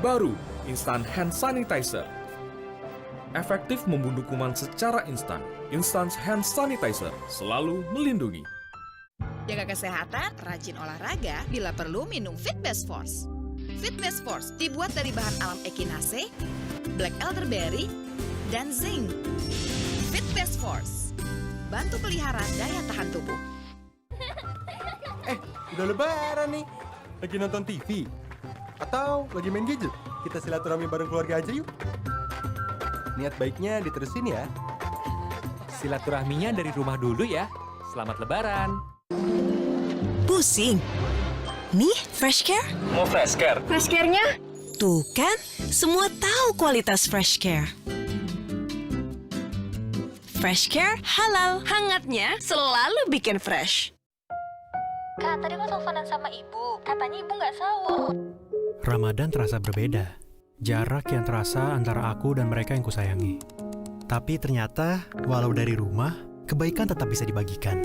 Baru, Instant Hand Sanitizer. Efektif membunuh kuman secara instan. Instant Hand Sanitizer selalu melindungi. Jaga kesehatan, rajin olahraga, bila perlu minum Fitbest Force. Fitbest Force dibuat dari bahan alam echinacea, black elderberry, dan zinc. Fitbest Force, bantu pelihara daya tahan tubuh. Udah lebaran nih, lagi nonton TV atau lagi main gadget? Kita silaturahmi bareng keluarga aja yuk. Niat baiknya diterusin ya. Silaturahminya dari rumah dulu ya. Selamat lebaran. Pusing? Nih, Fresh Care? Mau Fresh Care? Fresh Care-nya? Tuh kan, semua tahu kualitas Fresh Care. Fresh Care halal, hangatnya selalu bikin fresh. Kak, tadi aku teleponan sama ibu. Katanya ibu nggak sahur. Ramadan terasa berbeda. Jarak yang terasa antara aku dan mereka yang kusayangi. Tapi ternyata, walau dari rumah, kebaikan tetap bisa dibagikan.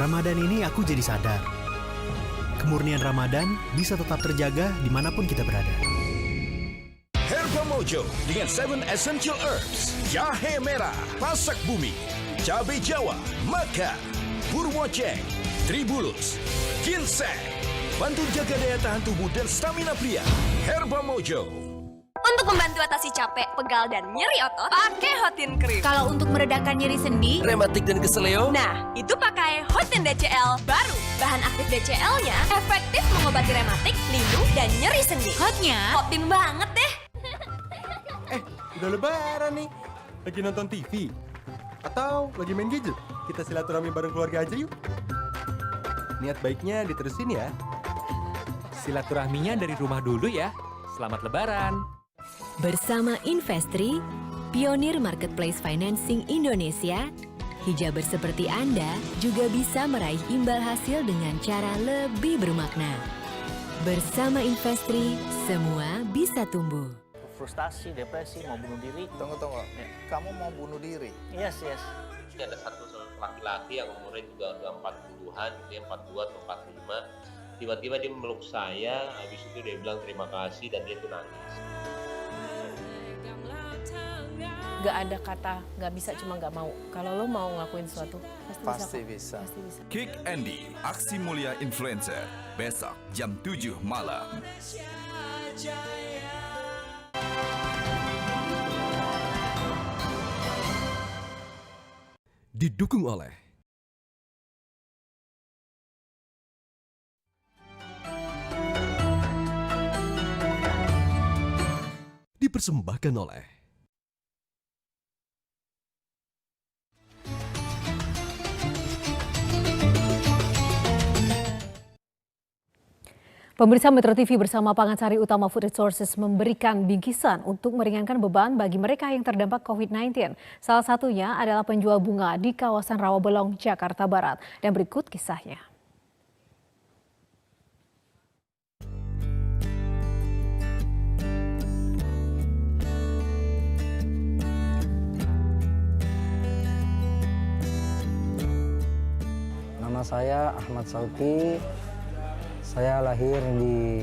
Ramadan ini aku jadi sadar. Kemurnian Ramadan bisa tetap terjaga dimanapun kita berada. Herba Mojo dengan 7 Essential Herbs, jahe merah, pasak bumi, cabai Jawa, maka, burwoceng, tribulus, ginseng, bantu jaga daya tahan tubuh dan stamina pria. Herba Mojo. Untuk membantu atasi capek, pegal, dan nyeri otot, pakai Hotin Cream. Kalau untuk meredakan nyeri sendi, rematik dan keseleo, nah, itu pakai Hotin DCL baru. Bahan aktif DCL-nya efektif mengobati rematik, lindung, dan nyeri sendi. Hotnya Hotin banget deh. Udah lebaran nih, lagi nonton TV atau lagi main gadget? Kita silaturahmi bareng keluarga aja yuk. Niat baiknya diterusin ya. silaturahminya dari rumah dulu ya. Selamat lebaran. Bersama Investri, pionir marketplace financing Indonesia, hijaber seperti Anda juga bisa meraih imbal hasil dengan cara lebih bermakna. Bersama Investri, semua bisa tumbuh. Frustasi, depresi, mau bunuh diri. Tunggu. Ya. Kamu mau bunuh diri? Yes. Ada satu laki-laki yang umurnya juga udah 40-an, gitu ya, 42 atau 45. Tiba-tiba dia meluk saya, habis itu dia bilang terima kasih dan dia tuh nangis. Gak ada kata gak bisa cuma gak mau. Kalau lo mau ngelakuin sesuatu, pasti bisa. Kick Andy, aksi mulia influencer. Besok jam 7 malam. didukung oleh dipersembahkan oleh Pemirsa Metro TV bersama Pangancari Utama Food Resources memberikan bingkisan untuk meringankan beban bagi mereka yang terdampak COVID-19. Salah satunya adalah penjual bunga di kawasan Rawabelong, Jakarta Barat. Dan berikut kisahnya. Nama saya Ahmad Sauki. Saya lahir di